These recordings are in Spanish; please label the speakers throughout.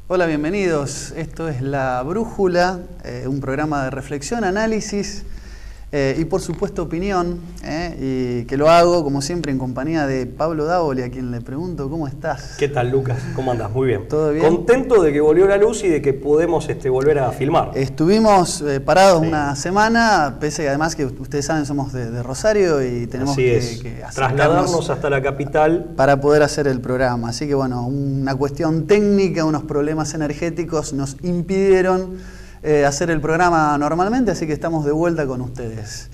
Speaker 1: Hola, bienvenidos. Esto es La Brújula, un programa de reflexión, análisis y por supuesto opinión, y que lo hago como siempre en compañía de Pablo Davoli, a quien le pregunto ¿cómo estás?
Speaker 2: ¿Qué tal, Lucas? ¿Cómo andás? Muy bien.
Speaker 1: ¿Todo bien?
Speaker 2: Contento de que volvió la luz y de que podemos volver a filmar.
Speaker 1: Estuvimos parados una semana, pese que además que ustedes saben somos de Rosario y tenemos que
Speaker 2: trasladarnos hasta la capital
Speaker 1: para poder hacer el programa. Así que bueno, una cuestión técnica, unos problemas energéticos nos impidieron hacer el programa normalmente, así que estamos de vuelta con ustedes.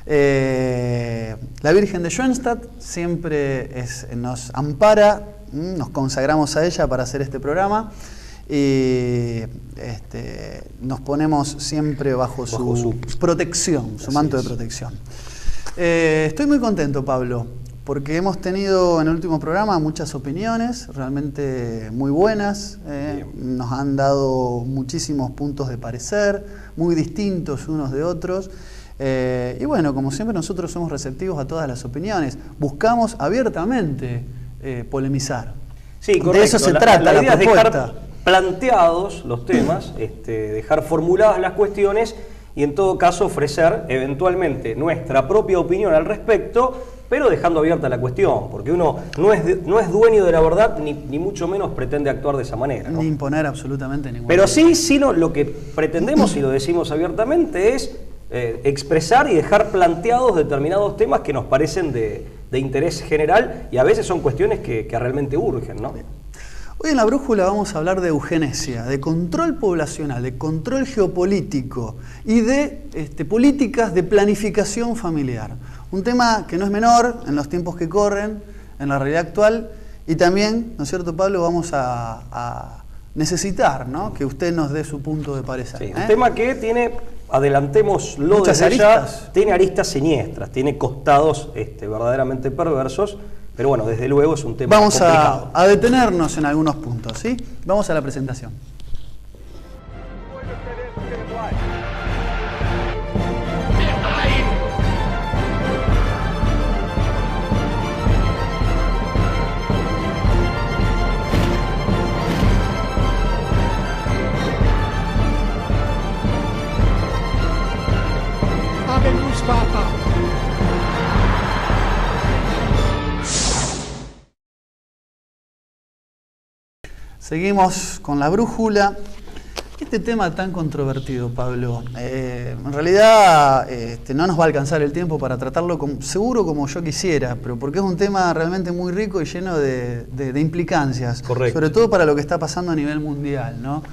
Speaker 1: La Virgen de Schoenstatt siempre nos ampara, nos consagramos a ella para hacer este programa y nos ponemos siempre bajo su protección, su manto de protección. Estoy muy contento, Pablo, porque hemos tenido en el último programa muchas opiniones, realmente muy buenas, nos han dado muchísimos puntos de parecer, muy distintos unos de otros, y bueno, como siempre nosotros somos receptivos a todas las opiniones, buscamos abiertamente polemizar.
Speaker 2: Sí, correcto.
Speaker 1: De eso se trata la
Speaker 2: idea
Speaker 1: propuesta.
Speaker 2: Es dejar planteados los temas, dejar formuladas las cuestiones y en todo caso ofrecer eventualmente nuestra propia opinión al respecto, pero dejando abierta la cuestión, porque uno no es dueño de la verdad, ni mucho menos pretende actuar de esa manera, ¿no?
Speaker 1: Ni imponer absolutamente ninguna.
Speaker 2: Pero sí lo que pretendemos, y lo decimos abiertamente, es expresar y dejar planteados determinados temas que nos parecen de interés general y a veces son cuestiones que realmente urgen, ¿no?
Speaker 1: Hoy en La Brújula vamos a hablar de eugenesia, de control poblacional, de control geopolítico y de políticas de planificación familiar. Un tema que no es menor en los tiempos que corren, en la realidad actual, y también, ¿no es cierto, Pablo?, vamos a necesitar, ¿no?, que usted nos dé su punto de parecer.
Speaker 2: Sí, un tema que tiene, adelantémoslo
Speaker 1: muchas
Speaker 2: desde
Speaker 1: aristas.
Speaker 2: ya, tiene aristas siniestras, tiene costados verdaderamente perversos, pero bueno, desde luego es un tema complicado.
Speaker 1: Vamos a detenernos en algunos puntos, ¿sí? Vamos a la presentación. Seguimos con La Brújula. Este tema tan controvertido, Pablo, en realidad no nos va a alcanzar el tiempo para tratarlo seguro como yo quisiera, pero porque es un tema realmente muy rico y lleno de implicancias.
Speaker 2: Correcto.
Speaker 1: Sobre todo para lo que está pasando a nivel mundial, ¿no?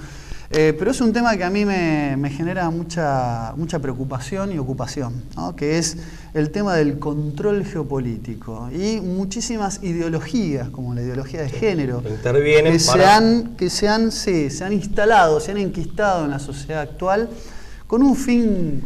Speaker 1: Pero es un tema que a mí me genera mucha preocupación y ocupación, ¿no?, que es el tema del control geopolítico y muchísimas ideologías, como la ideología de género,
Speaker 2: intervienen
Speaker 1: que se han instalado, se han enquistado en la sociedad actual con un fin,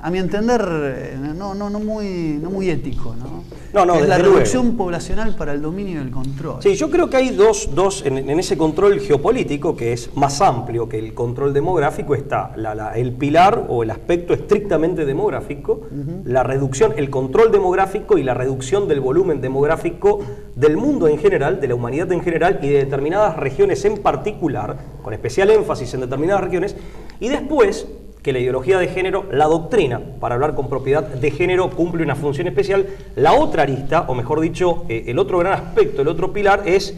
Speaker 1: a mi entender, no muy ético, ¿no? Es la reducción poblacional para el dominio y el control.
Speaker 2: Sí, yo creo que hay dos en ese control geopolítico, que es más amplio que el control demográfico, está el pilar o el aspecto estrictamente demográfico, la reducción, el control demográfico y la reducción del volumen demográfico del mundo en general, de la humanidad en general y de determinadas regiones en particular, con especial énfasis en determinadas regiones, y después que la ideología de género, la doctrina, para hablar con propiedad de género, cumple una función especial. La otra arista, o mejor dicho, el otro gran aspecto, el otro pilar, es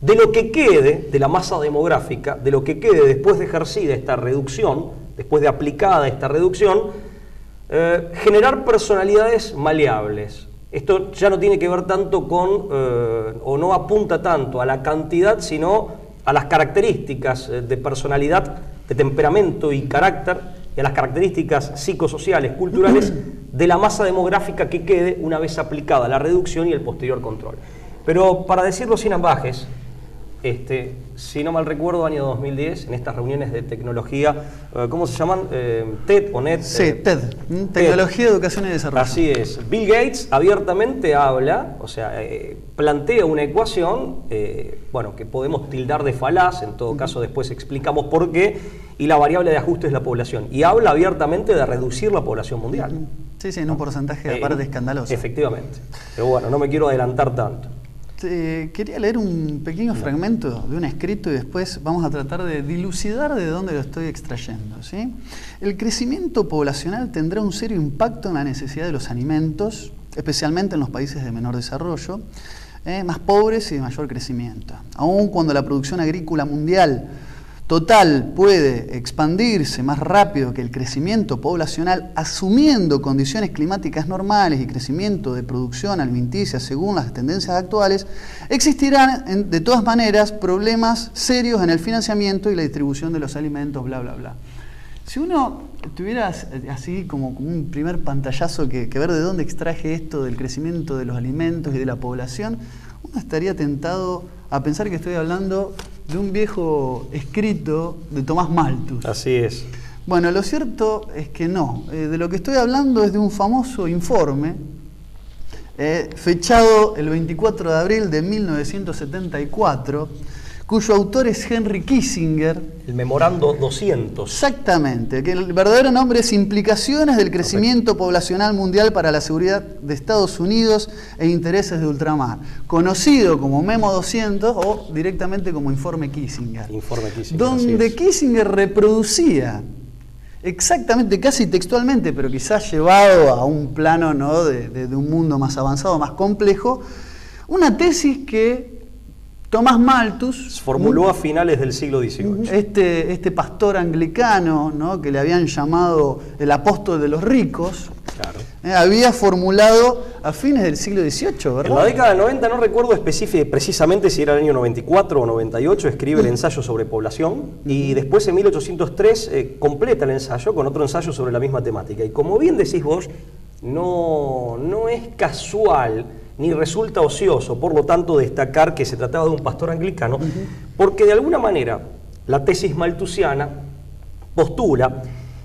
Speaker 2: de lo que quede de la masa demográfica, de lo que quede después de ejercida esta reducción, después de aplicada esta reducción, generar personalidades maleables. Esto ya no tiene que ver tanto con, o no apunta tanto a la cantidad, sino a las características de personalidad, de temperamento y carácter, y a las características psicosociales, culturales, de la masa demográfica que quede una vez aplicada la reducción y el posterior control. Pero para decirlo sin ambajes, si no mal recuerdo, año 2010, en estas reuniones de tecnología, ¿cómo se llaman? TED o NET.
Speaker 1: Sí, TED, Tecnología, Educación y Desarrollo.
Speaker 2: Así es. Bill Gates abiertamente habla, o sea, plantea una ecuación, bueno, que podemos tildar de falaz, en todo caso después explicamos por qué, y la variable de ajuste es la población. Y habla abiertamente de reducir la población mundial.
Speaker 1: Sí, en un porcentaje aparte escandaloso.
Speaker 2: Efectivamente. Pero bueno, no me quiero adelantar tanto.
Speaker 1: Quería leer un pequeño fragmento de un escrito y después vamos a tratar de dilucidar de dónde lo estoy extrayendo, ¿sí? El crecimiento poblacional tendrá un serio impacto en la necesidad de los alimentos, especialmente en los países de menor desarrollo, más pobres y de mayor crecimiento. Aun cuando la producción agrícola mundial total puede expandirse más rápido que el crecimiento poblacional, asumiendo condiciones climáticas normales y crecimiento de producción alimenticia según las tendencias actuales, existirán de todas maneras problemas serios en el financiamiento y la distribución de los alimentos, bla, bla, bla. Si uno tuviera así como un primer pantallazo que ver de dónde extraje esto del crecimiento de los alimentos y de la población, uno estaría tentado a pensar que estoy hablando de un viejo escrito de Tomás Malthus.
Speaker 2: Así es.
Speaker 1: Bueno, lo cierto es que no. De lo que estoy hablando es de un famoso informe fechado el 24 de abril de 1974, cuyo autor es Henry Kissinger. El
Speaker 2: Memorando 200.
Speaker 1: Exactamente, que el verdadero nombre es Implicaciones del crecimiento poblacional mundial para la seguridad de Estados Unidos e intereses de ultramar, conocido como Memo 200 o directamente como Informe Kissinger.
Speaker 2: Informe Kissinger,
Speaker 1: donde Kissinger reproducía exactamente, casi textualmente, pero quizás llevado a un plano, ¿no?, de un mundo más avanzado, más complejo, una tesis que Tomás Malthus
Speaker 2: formuló a finales del siglo XVIII.
Speaker 1: Este pastor anglicano, ¿no?, que le habían llamado el apóstol de los ricos,
Speaker 2: claro,
Speaker 1: había formulado a fines del siglo XVIII, ¿verdad?
Speaker 2: En la década del 90, no recuerdo precisamente si era el año 94 o 98, escribe el ensayo sobre población y después en 1803 completa el ensayo con otro ensayo sobre la misma temática. Y como bien decís vos, no es casual ni resulta ocioso, por lo tanto, destacar que se trataba de un pastor anglicano, porque de alguna manera la tesis malthusiana postula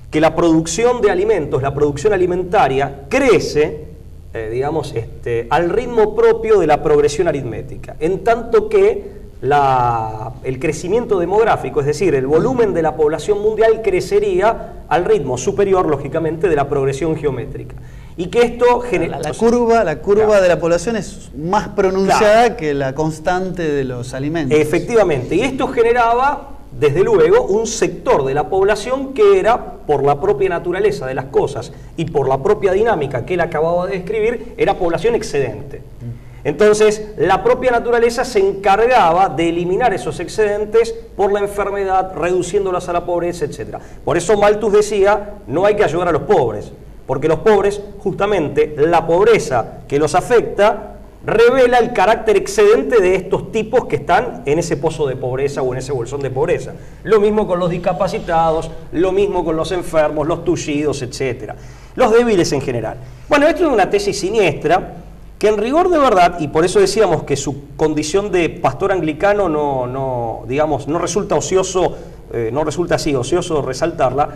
Speaker 2: que la producción de alimentos, la producción alimentaria, crece, al ritmo propio de la progresión aritmética, en tanto que el crecimiento demográfico, es decir, el volumen de la población mundial crecería al ritmo superior, lógicamente, de la progresión geométrica. Y que esto genera...
Speaker 1: La curva claro, de la población es más pronunciada, claro, que la constante de los alimentos.
Speaker 2: Efectivamente, y esto generaba, desde luego, un sector de la población que era, por la propia naturaleza de las cosas y por la propia dinámica que él acababa de describir, era población excedente. Entonces, la propia naturaleza se encargaba de eliminar esos excedentes por la enfermedad, reduciéndolas a la pobreza, etc. Por eso Malthus decía, no hay que ayudar a los pobres, porque los pobres, justamente, la pobreza que los afecta, revela el carácter excedente de estos tipos que están en ese pozo de pobreza o en ese bolsón de pobreza. Lo mismo con los discapacitados, lo mismo con los enfermos, los tullidos, etc. Los débiles en general. Bueno, esto es una tesis siniestra, que en rigor de verdad, y por eso decíamos que su condición de pastor anglicano no resulta ocioso, no resulta así ocioso resaltarla.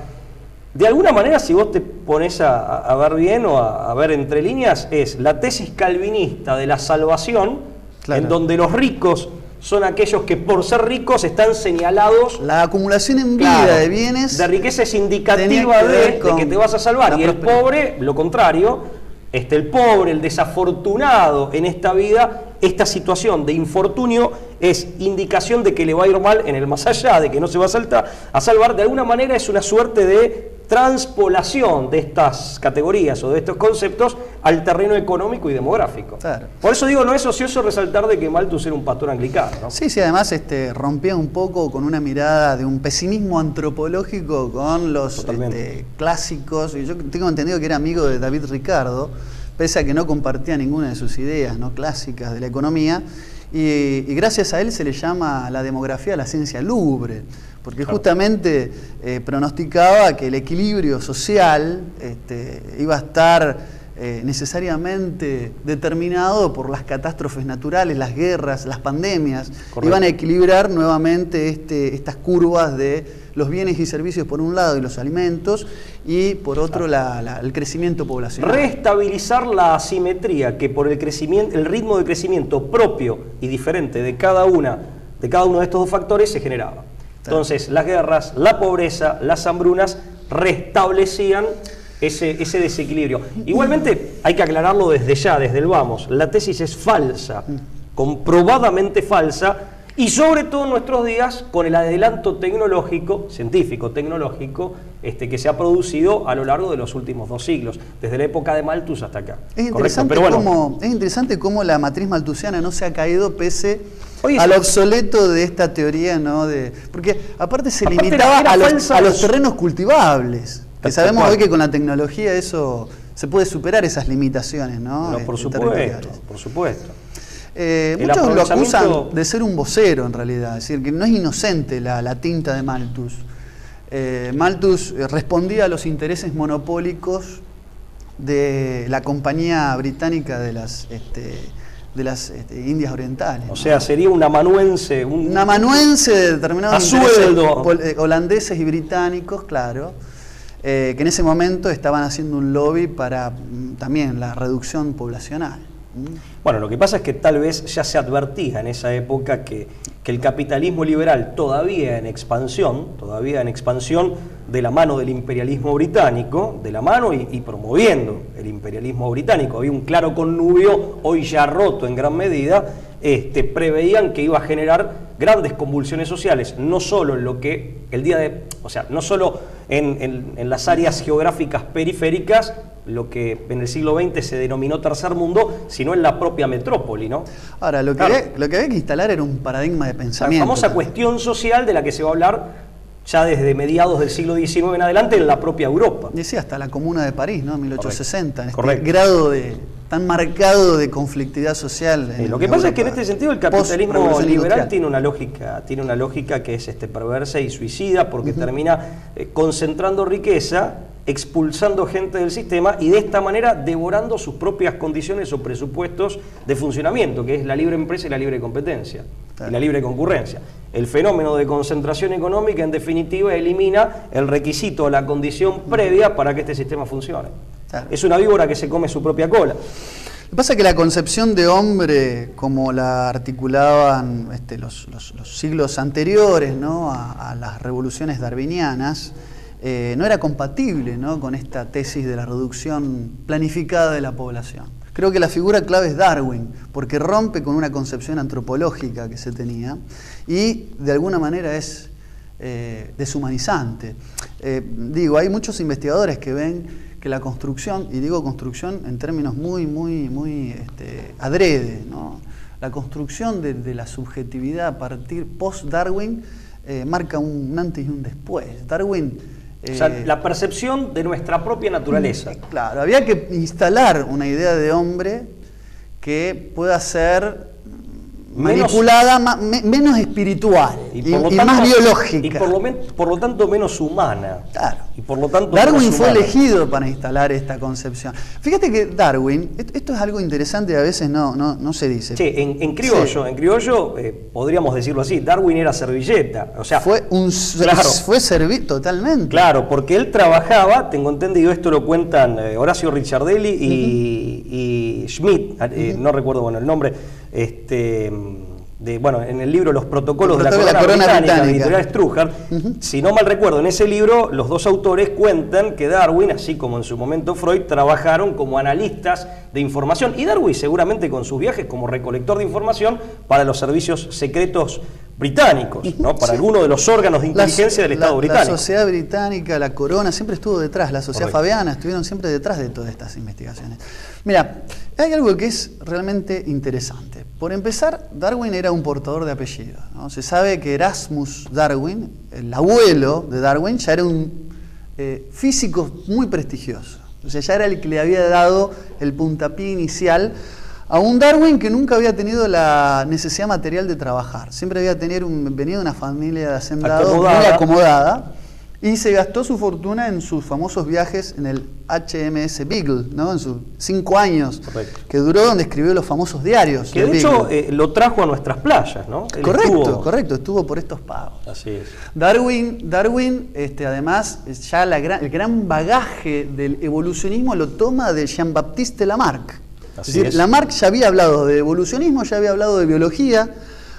Speaker 2: De alguna manera, si vos te pones a ver bien o a ver entre líneas, es la tesis calvinista de la salvación, claro, en donde los ricos son aquellos que por ser ricos están señalados.
Speaker 1: La acumulación en vida, claro, de bienes
Speaker 2: de riqueza es indicativa de que te vas a salvar. Y el pobre, lo contrario, el pobre, el desafortunado en esta vida, esta situación de infortunio es indicación de que le va a ir mal en el más allá, de que no se va a salvar. De alguna manera es una suerte de transpolación de estas categorías o de estos conceptos al terreno económico y demográfico. Claro. Por eso digo, no es ocioso resaltar de que Malthus era un pastor anglicano, ¿no?
Speaker 1: Sí, además rompía un poco con una mirada de un pesimismo antropológico con los clásicos. Y yo tengo entendido que era amigo de David Ricardo, pese a que no compartía ninguna de sus ideas, ¿no?, clásicas de la economía. Y gracias a él se le llama la demografía la ciencia lúgubre, porque claro, justamente pronosticaba que el equilibrio social iba a estar necesariamente determinado por las catástrofes naturales, las guerras, las pandemias. Correcto. Iban a equilibrar nuevamente estas curvas de los bienes y servicios por un lado y los alimentos, y por otro el crecimiento poblacional.
Speaker 2: Reestabilizar la asimetría que por el ritmo de crecimiento propio y diferente de cada uno de estos dos factores se generaba. Entonces, las guerras, la pobreza, las hambrunas restablecían ese desequilibrio. Igualmente, hay que aclararlo desde ya, desde el vamos, la tesis es falsa. comprobadamente falsa, y sobre todo en nuestros días con el adelanto tecnológico, científico, tecnológico, que se ha producido a lo largo de los últimos 2 siglos, desde la época de Malthus hasta acá.
Speaker 1: Es interesante cómo la matriz malthusiana no se ha caído pese al obsoleto de esta teoría, ¿no? Porque aparte se limitaba a los terrenos cultivables, que sabemos hoy que con la tecnología eso se puede superar esas limitaciones, ¿no?
Speaker 2: No, por supuesto, por supuesto.
Speaker 1: Muchos lo acusan de ser un vocero en realidad, es decir, que no es inocente la tinta de Malthus. Malthus respondía a los intereses monopólicos de la compañía británica de las Indias Orientales.
Speaker 2: O sea, sería un amanuense. Un amanuense
Speaker 1: de determinados intereses holandeses y británicos, claro, que en ese momento estaban haciendo un lobby para también la reducción poblacional.
Speaker 2: Bueno, lo que pasa es que tal vez ya se advertía en esa época que el capitalismo liberal todavía en expansión de la mano del imperialismo británico, de la mano y promoviendo el imperialismo británico, había un claro connubio, hoy ya roto en gran medida, preveían que iba a generar grandes convulsiones sociales, no solo en lo que no solo en las áreas geográficas periféricas, lo que en el siglo XX se denominó tercer mundo, sino en la propia metrópoli, ¿no?
Speaker 1: Ahora, lo que había que instalar era un paradigma de pensamiento.
Speaker 2: La famosa cuestión social de la que se va a hablar ya desde mediados del siglo XIX en adelante en la propia Europa.
Speaker 1: Decía hasta la Comuna de París, ¿no? 1860,
Speaker 2: Correcto.
Speaker 1: En este grado tan marcado de conflictividad social.
Speaker 2: Lo que pasa es que en este sentido el capitalismo liberal tiene una lógica que es perversa y suicida, porque termina concentrando riqueza, expulsando gente del sistema y de esta manera devorando sus propias condiciones o presupuestos de funcionamiento, que es la libre empresa y la libre competencia, y la libre concurrencia. El fenómeno de concentración económica, en definitiva, elimina el requisito o la condición previa para que este sistema funcione. Claro. Es una víbora que se come su propia cola.
Speaker 1: Lo que pasa es que la concepción de hombre, como la articulaban los siglos anteriores, ¿no? a las revoluciones darwinianas, no era compatible, ¿no? con esta tesis de la reducción planificada de la población. Creo que la figura clave es Darwin, porque rompe con una concepción antropológica que se tenía y de alguna manera es deshumanizante. Hay muchos investigadores que ven que la construcción, y digo construcción en términos muy adrede, ¿no? La construcción de la subjetividad a partir post-Darwin marca un antes y un después. Darwin...
Speaker 2: la percepción de nuestra propia naturaleza.
Speaker 1: Claro, había que instalar una idea de hombre que pueda ser manipulada, menos espiritual y más biológica.
Speaker 2: Y por lo tanto menos humana.
Speaker 1: Claro.
Speaker 2: Y por lo tanto
Speaker 1: Darwin fue elegido para instalar esta concepción. Fíjate que Darwin, esto es algo interesante y a veces no se dice.
Speaker 2: Sí, en criollo, podríamos decirlo así, Darwin era servilleta. O sea,
Speaker 1: fue totalmente.
Speaker 2: Claro, porque él trabajaba, tengo entendido, esto lo cuentan Horacio Ricciardelli y Schmidt, no recuerdo el nombre, en el libro Los protocolos de la corona británica, de editorial Struhart, si no mal recuerdo, en ese libro los dos autores cuentan que Darwin, así como en su momento Freud, trabajaron como analistas de información, y Darwin seguramente con sus viajes como recolector de información para los servicios secretos británicos, ¿no? Para alguno de los órganos de inteligencia del Estado británico.
Speaker 1: La sociedad británica, la corona, siempre estuvo detrás, la sociedad fabiana, estuvieron siempre detrás de todas estas investigaciones. Mira, hay algo que es realmente interesante. Por empezar, Darwin era un portador de apellido, ¿no? Se sabe que Erasmus Darwin, el abuelo de Darwin, ya era un físico muy prestigioso. O sea, ya era el que le había dado el puntapié inicial a un Darwin que nunca había tenido la necesidad material de trabajar. Siempre había venido de una familia de hacendados muy acomodada y se gastó su fortuna en sus famosos viajes en el HMS Beagle, ¿no? En sus 5 años. Correcto. Que duró, donde escribió los famosos diarios.
Speaker 2: Que de hecho lo trajo a nuestras playas, ¿no?
Speaker 1: Correcto, estuvo por estos pagos.
Speaker 2: Así es.
Speaker 1: Darwin además, ya el gran bagaje del evolucionismo lo toma de Jean-Baptiste Lamarck. Es decir, Lamarck ya había hablado de evolucionismo, ya había hablado de biología,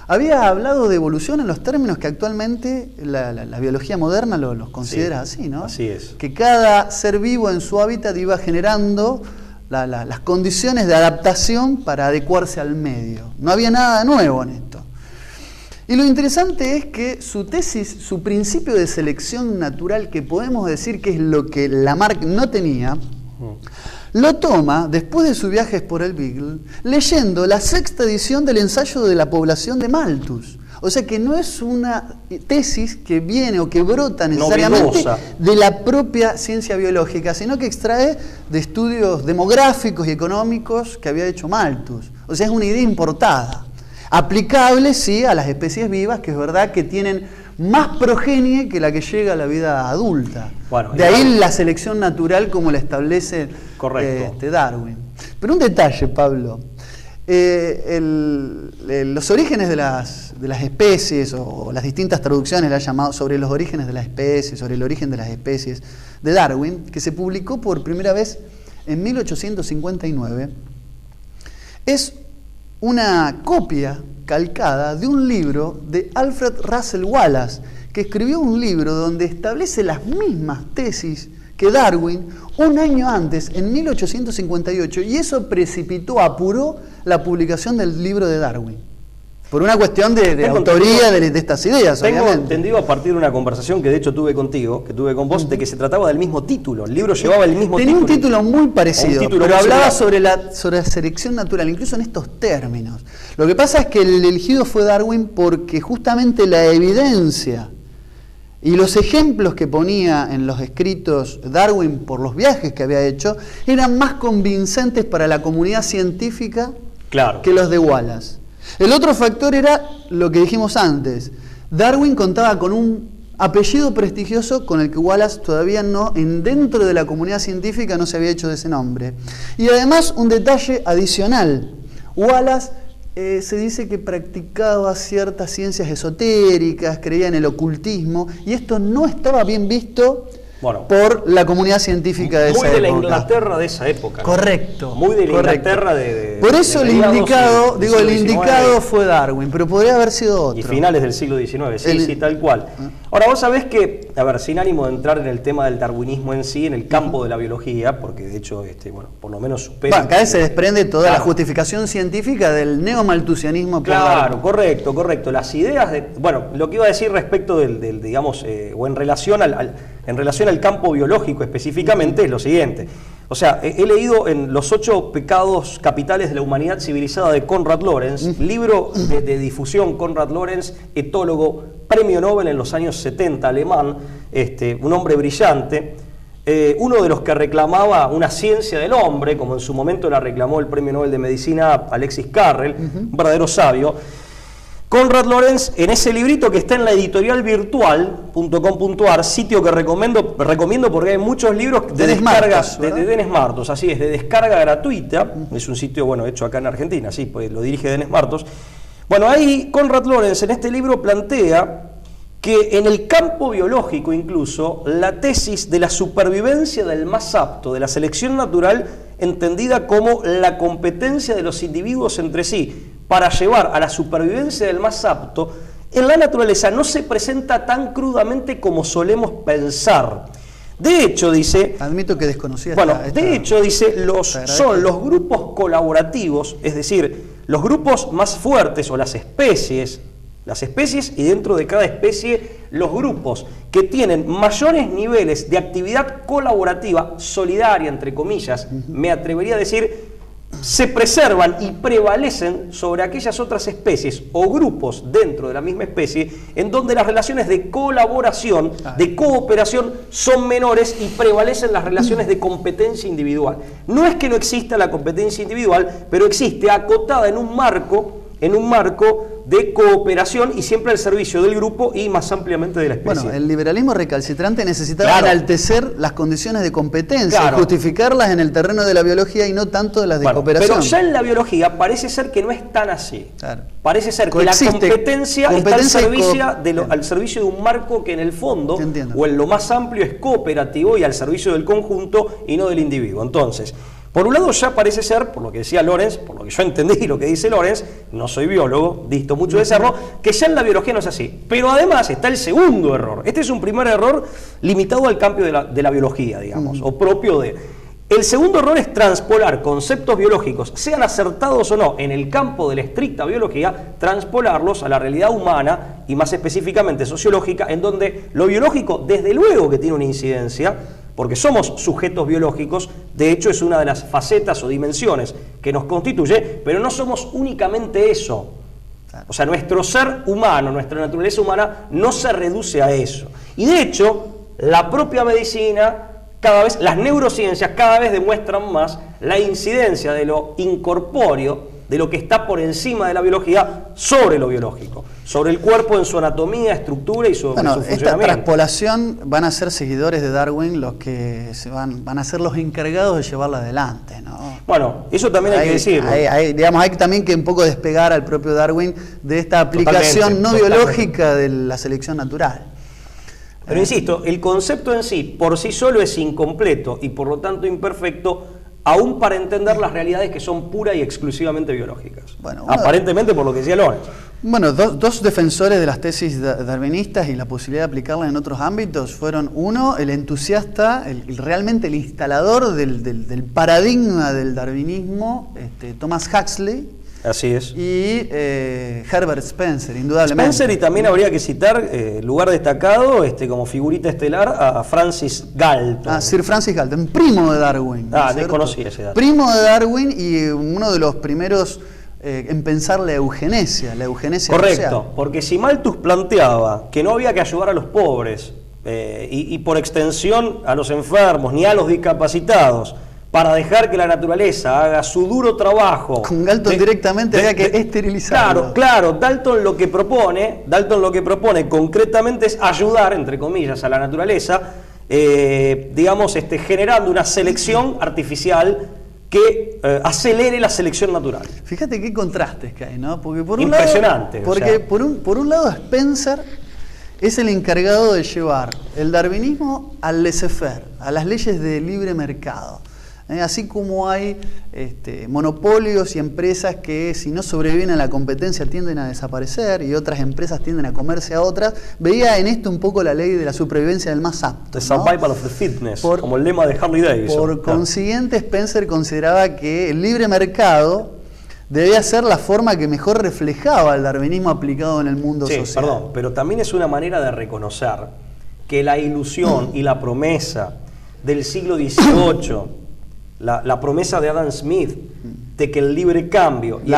Speaker 1: había hablado de evolución en los términos que actualmente la biología moderna los considera así, ¿no?
Speaker 2: Así es.
Speaker 1: Que cada ser vivo en su hábitat iba generando las condiciones de adaptación para adecuarse al medio. No había nada nuevo en esto. Y lo interesante es que su tesis, su principio de selección natural, que podemos decir que es lo que Lamarck no tenía, lo toma después de sus viajes por el Beagle, leyendo la 6ª edición del ensayo de la población de Malthus. O sea que no es una tesis que viene o que brota necesariamente de la propia ciencia biológica, sino que extrae de estudios demográficos y económicos que había hecho Malthus. O sea, es una idea importada. Aplicable, sí, a las especies vivas, que es verdad que tienen más progenie que la que llega a la vida adulta. Bueno, de ahí la selección natural como la establece Darwin. Pero un detalle, Pablo. Los orígenes de las especies, o las distintas traducciones la han llamado sobre los orígenes de las especies, sobre el origen de las especies, de Darwin, que se publicó por primera vez en 1859, es una copia calcada de un libro de Alfred Russel Wallace, que escribió un libro donde establece las mismas tesis que Darwin un año antes, en 1858, y eso precipitó, apuró la publicación del libro de Darwin. Por una cuestión de autoría de estas ideas,
Speaker 2: tengo entendido a partir de una conversación que de hecho tuve contigo, que tuve con vos, de que se trataba del mismo título. El libro llevaba el mismo título.
Speaker 1: Tenía un título muy parecido, pero hablaba sobre la selección natural, incluso en estos términos. Lo que pasa es que el elegido fue Darwin porque justamente la evidencia y los ejemplos que ponía en los escritos Darwin por los viajes que había hecho eran más convincentes para la comunidad científica que los de Wallace. El otro factor era lo que dijimos antes. Darwin contaba con un apellido prestigioso con el que Wallace todavía no, dentro de la comunidad científica no se había hecho de ese nombre. Y además un detalle adicional. Wallace se dice que practicaba ciertas ciencias esotéricas, creía en el ocultismo, y esto no estaba bien visto por la comunidad científica de esa época.
Speaker 2: Muy de la Inglaterra de esa época.
Speaker 1: Correcto.
Speaker 2: Muy de la Inglaterra de
Speaker 1: por eso el indicado, el indicado fue Darwin, pero podría haber sido otro.
Speaker 2: Y finales del siglo XIX, sí, tal cual. Ahora, vos sabés que, a ver, sin ánimo de entrar en el tema del darwinismo en sí, en el campo de la biología, porque de hecho, por lo menos supera...
Speaker 1: Acá se desprende toda la justificación científica del neomalthusianismo.
Speaker 2: Claro, correcto. Las ideas de... Bueno, lo que iba a decir respecto del digamos, o en relación al campo biológico específicamente, es lo siguiente. O sea, he leído en Los 8 pecados capitales de la humanidad civilizada de Konrad Lorenz, libro de difusión. Konrad Lorenz, etólogo, premio Nobel en los años 70, alemán, un hombre brillante, uno de los que reclamaba una ciencia del hombre, como en su momento la reclamó el premio Nobel de Medicina Alexis Carrel, un verdadero sabio. Konrad Lorenz, en ese librito que está en la editorial virtual.com.ar, sitio que recomiendo porque hay muchos libros de descarga de Denis Martos, así es, de descarga gratuita. Es un sitio, hecho acá en Argentina, sí, pues lo dirige Denis Martos. Bueno, ahí Konrad Lorenz en este libro plantea que en el campo biológico incluso la tesis de la supervivencia del más apto, de la selección natural, entendida como la competencia de los individuos entre sí para llevar a la supervivencia del más apto, en la naturaleza no se presenta tan crudamente como solemos pensar. De hecho, dice...
Speaker 1: Admito que desconocía
Speaker 2: de hecho, dice, son los grupos colaborativos, es decir, los grupos más fuertes o las especies y dentro de cada especie los grupos que tienen mayores niveles de actividad colaborativa, solidaria, entre comillas, me atrevería a decir, se preservan y prevalecen sobre aquellas otras especies o grupos dentro de la misma especie en donde las relaciones de colaboración, de cooperación son menores y prevalecen las relaciones de competencia individual. No es que no exista la competencia individual, pero existe acotada en un marco de cooperación y siempre al servicio del grupo y más ampliamente de la especie.
Speaker 1: Bueno, el liberalismo recalcitrante necesitaba enaltecer las condiciones de competencia, justificarlas en el terreno de la biología y no tanto de las de cooperación.
Speaker 2: Pero ya en la biología parece ser que no es tan así. Parece ser que la competencia está al servicio de un marco que en el fondo, o en lo más amplio, es cooperativo y al servicio del conjunto y no del individuo. Entonces, por un lado ya parece ser, por lo que decía Lorenz, por lo que yo entendí lo que dice Lorenz, no soy biólogo, disto mucho de serlo, que ya en la biología no es así. Pero además está el segundo error. Este es un primer error limitado al campo de la biología, digamos, o propio de... El segundo error es transpolar conceptos biológicos, sean acertados o no, en el campo de la estricta biología, transpolarlos a la realidad humana y más específicamente sociológica, en donde lo biológico, desde luego que tiene una incidencia, porque somos sujetos biológicos, de hecho es una de las facetas o dimensiones que nos constituye, pero no somos únicamente eso. O sea, nuestro ser humano, nuestra naturaleza humana no se reduce a eso. Y de hecho, la propia medicina, cada vez, las neurociencias cada vez demuestran más la incidencia de lo incorpóreo, de lo que está por encima de la biología, sobre lo biológico, sobre el cuerpo en su anatomía, estructura y sobre su funcionamiento.
Speaker 1: Esta traspolación van a ser seguidores de Darwin los que van a ser los encargados de llevarla adelante, ¿no?
Speaker 2: Bueno, eso también hay que decirlo.
Speaker 1: Hay también que un poco despegar al propio Darwin de esta aplicación biológica de la selección natural.
Speaker 2: Pero insisto, el concepto en sí, por sí solo es incompleto y por lo tanto imperfecto, aún para entender las realidades que son pura y exclusivamente biológicas. Bueno, aparentemente por lo que decía Lorenz.
Speaker 1: Bueno, dos defensores de las tesis darwinistas y la posibilidad de aplicarlas en otros ámbitos fueron, uno, el entusiasta, realmente el instalador del paradigma del darwinismo, Thomas Huxley.
Speaker 2: Así es.
Speaker 1: Y Herbert Spencer, indudablemente.
Speaker 2: Spencer, y también habría que citar, lugar destacado, como figurita estelar, a Francis Galton.
Speaker 1: Sir Francis Galton, primo de Darwin.
Speaker 2: Desconocí ese dato.
Speaker 1: Primo de Darwin y uno de los primeros en pensar la eugenesia
Speaker 2: Correcto,
Speaker 1: social.
Speaker 2: Porque si Malthus planteaba que no había que ayudar a los pobres y por extensión a los enfermos ni a los discapacitados, para dejar que la naturaleza haga su duro trabajo.
Speaker 1: Con Galton directamente había que esterilizarlo.
Speaker 2: Claro, Dalton lo que propone concretamente es ayudar, entre comillas, a la naturaleza, generando una selección artificial que acelere la selección natural.
Speaker 1: Fíjate qué contrastes que hay, ¿no? Porque
Speaker 2: impresionante.
Speaker 1: Por un lado Spencer es el encargado de llevar el darwinismo al laissez-faire, a las leyes de libre mercado. Así como hay monopolios y empresas que si no sobreviven a la competencia tienden a desaparecer y otras empresas tienden a comerse a otras, veía en esto un poco la ley de la supervivencia del más apto.
Speaker 2: The survival of the fittest, como el lema de Harley Davidson.
Speaker 1: Por consiguiente, Spencer consideraba que el libre mercado debía ser la forma que mejor reflejaba el darwinismo aplicado en el mundo social.
Speaker 2: Perdón, pero también es una manera de reconocer que la ilusión y la promesa del siglo XVIII, la promesa de Adam Smith de que el libre cambio y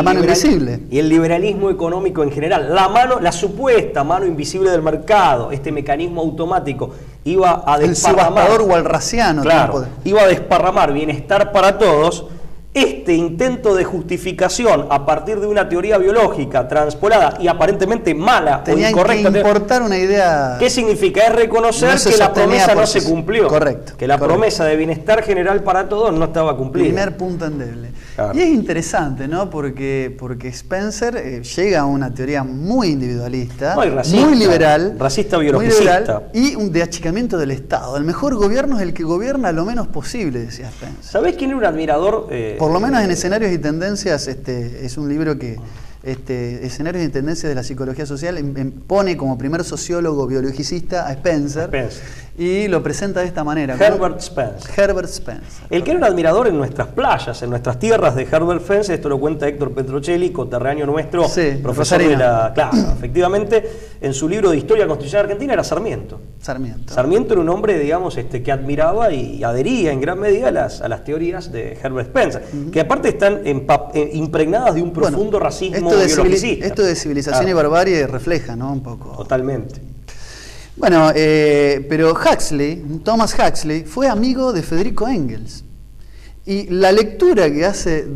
Speaker 2: el liberalismo económico en general, la supuesta mano invisible del mercado, este mecanismo automático, iba a desparramar,
Speaker 1: el walrasiano,
Speaker 2: iba a desparramar bienestar para todos. Este intento de justificación a partir de una teoría biológica transpolada y aparentemente mala o incorrecta.
Speaker 1: Que importar una idea.
Speaker 2: ¿Qué significa? Es reconocer que la promesa no se cumplió.
Speaker 1: Correcto.
Speaker 2: Que la promesa de bienestar general para todos no estaba cumplida.
Speaker 1: Primer punto endeble. Claro. Y es interesante, ¿no? Porque Spencer llega a una teoría muy individualista, muy liberal,
Speaker 2: racista biologicista,
Speaker 1: y de achicamiento del Estado. El mejor gobierno es el que gobierna lo menos posible, decía Spencer.
Speaker 2: ¿Sabés quién era un admirador?
Speaker 1: Por lo menos en Escenarios y Tendencias, es un libro que Escenarios y Tendencias de la Psicología Social pone como primer sociólogo biologicista a Spencer. Y lo presenta de esta manera.
Speaker 2: Herbert Spencer. El que era un admirador en nuestras playas, en nuestras tierras de Herbert Spencer, esto lo cuenta Héctor Petrocelli, coterráneo nuestro, profesor de la... Claro, efectivamente, en su libro de Historia Constitucional Argentina era Sarmiento. Sarmiento era un hombre, digamos, que admiraba y adhería en gran medida a las teorías de Herbert Spencer, que aparte están impregnadas de un profundo racismo biologicista.
Speaker 1: Esto de civilización y barbarie refleja, ¿no? Un poco.
Speaker 2: Totalmente.
Speaker 1: Bueno, pero Thomas Huxley, fue amigo de Federico Engels. Y la lectura que hace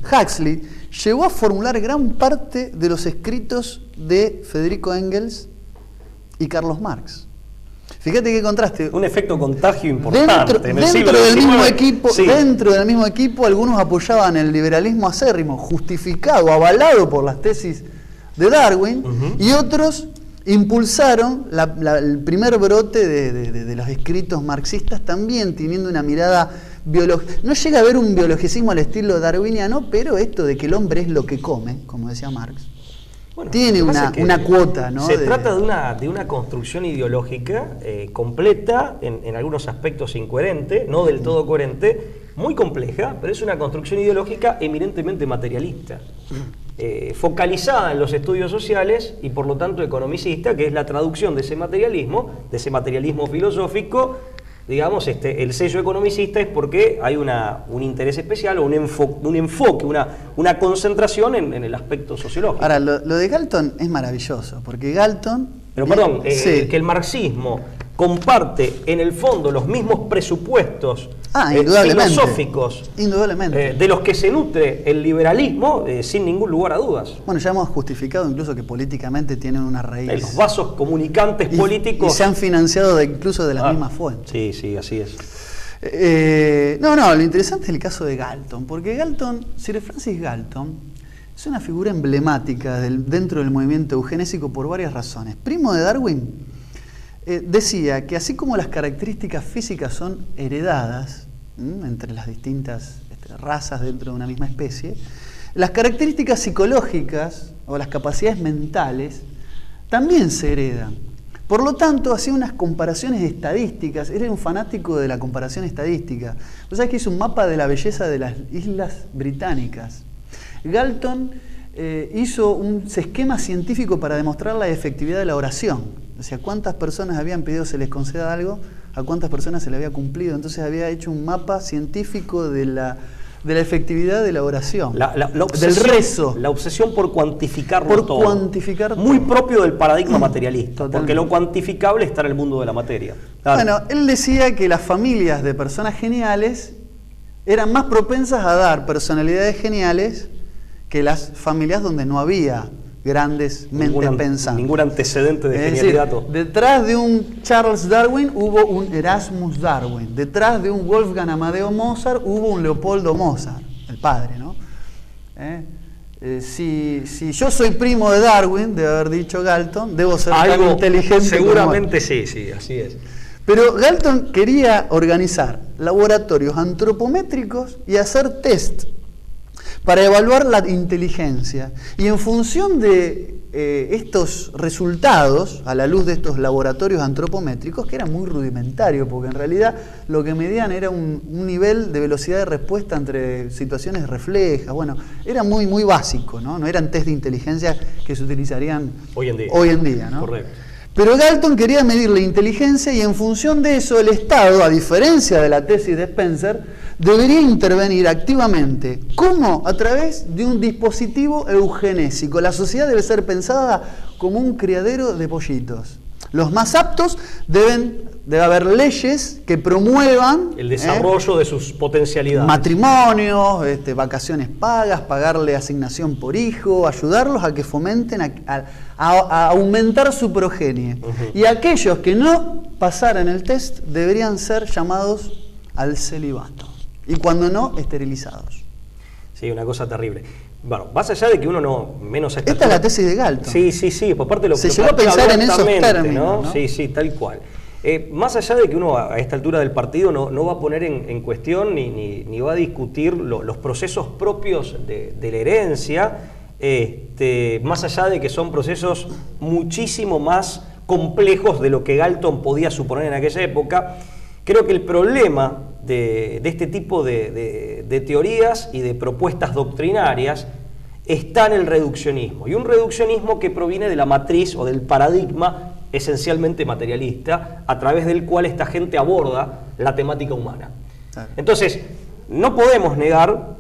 Speaker 1: Huxley, llegó a formular gran parte de los escritos de Federico Engels y Carlos Marx. Fíjate qué contraste.
Speaker 2: Un efecto contagio importante.
Speaker 1: Dentro del mismo equipo, algunos apoyaban el liberalismo acérrimo, justificado, avalado por las tesis de Darwin, y otros impulsaron el primer brote de los escritos marxistas, también teniendo una mirada biológica. No llega a haber un biologicismo al estilo darwiniano, pero esto de que el hombre es lo que come, como decía Marx,
Speaker 2: Bueno,
Speaker 1: tiene una cuota, ¿no?
Speaker 2: Se trata de una construcción ideológica completa, en algunos aspectos incoherente, no del todo coherente, muy compleja, pero es una construcción ideológica eminentemente materialista, focalizada en los estudios sociales y por lo tanto economicista, que es la traducción de ese materialismo filosófico. Digamos, el sello economicista es porque hay un interés especial o un enfoque, una concentración en el aspecto sociológico.
Speaker 1: Ahora, lo de Galton es maravilloso, porque Galton...
Speaker 2: Pero perdón,
Speaker 1: sí.
Speaker 2: Que el marxismo comparte en el fondo los mismos presupuestos filosóficos
Speaker 1: indudablemente.
Speaker 2: De los que se nutre el liberalismo, sin ningún lugar a dudas.
Speaker 1: Bueno, ya hemos justificado incluso que políticamente tienen una raíz.
Speaker 2: Los vasos comunicantes políticos.
Speaker 1: Y se han financiado incluso de las mismas fuentes.
Speaker 2: Sí, sí, así es.
Speaker 1: Lo interesante es el caso de Galton, porque Sir Francis Galton es una figura emblemática dentro del movimiento eugenésico por varias razones. Primo de Darwin, decía que así como las características físicas son heredadas entre las distintas razas dentro de una misma especie, las características psicológicas o las capacidades mentales también se heredan. Por lo tanto, hacía unas comparaciones estadísticas. Era un fanático de la comparación estadística. Vos sabés que hizo un mapa de la belleza de las Islas Británicas. Galton hizo un esquema científico para demostrar la efectividad de la oración. O sea, cuántas personas habían pedido se les conceda algo, a cuántas personas se le había cumplido. Entonces había hecho un mapa científico de la efectividad de la oración, del rezo.
Speaker 2: La obsesión por cuantificarlo todo.
Speaker 1: Cuantificar
Speaker 2: muy
Speaker 1: todo.
Speaker 2: Propio del paradigma materialista.
Speaker 1: Totalmente.
Speaker 2: Porque lo cuantificable está en el mundo de la materia. Claro.
Speaker 1: Bueno, él decía que las familias de personas geniales eran más propensas a dar personalidades geniales que las familias donde no había grandes mentes pensantes.
Speaker 2: Ningún antecedente de genialidad.
Speaker 1: Decir, detrás de un Charles Darwin hubo un Erasmus Darwin. Detrás de un Wolfgang Amadeo Mozart hubo un Leopoldo Mozart, el padre, ¿no? Si yo soy primo de Darwin, debe haber dicho Galton, debo ser tan inteligente.
Speaker 2: Seguramente sí, así es.
Speaker 1: Pero Galton quería organizar laboratorios antropométricos y hacer test para evaluar la inteligencia. Y en función de estos resultados, a la luz de estos laboratorios antropométricos, que eran muy rudimentarios, porque en realidad lo que medían era un nivel de velocidad de respuesta entre situaciones reflejas. Bueno, era muy, muy básico, ¿no? No eran test de inteligencia que se utilizarían hoy en día, ¿no?
Speaker 2: Correcto.
Speaker 1: Pero Galton quería medir la inteligencia y en función de eso el Estado, a diferencia de la tesis de Spencer, debería intervenir activamente. ¿Cómo? A través de un dispositivo eugenésico. La sociedad debe ser pensada como un criadero de pollitos. Los más aptos debe haber leyes que promuevan
Speaker 2: el desarrollo de sus potencialidades.
Speaker 1: Matrimonios, vacaciones pagas, pagarle asignación por hijo, ayudarlos a que fomenten a aumentar su progenie. Y aquellos que no pasaran el test deberían ser llamados al celibato. Y cuando no, esterilizados.
Speaker 2: Sí, una cosa terrible. Bueno, más allá de que uno no menos...
Speaker 1: Esta es la tesis de Galton.
Speaker 2: Sí, por parte de lo
Speaker 1: se llegó a pensar en esos términos, ¿no?
Speaker 2: Sí, tal cual. Más allá de que uno a esta altura del partido no va a poner en cuestión ni va a discutir los procesos propios de la herencia, más allá de que son procesos muchísimo más complejos de lo que Galton podía suponer en aquella época, creo que el problema de este tipo de teorías y de propuestas doctrinarias está en el reduccionismo, y un reduccionismo que proviene de la matriz o del paradigma esencialmente materialista, a través del cual esta gente aborda la temática humana. Claro. Entonces, no podemos negar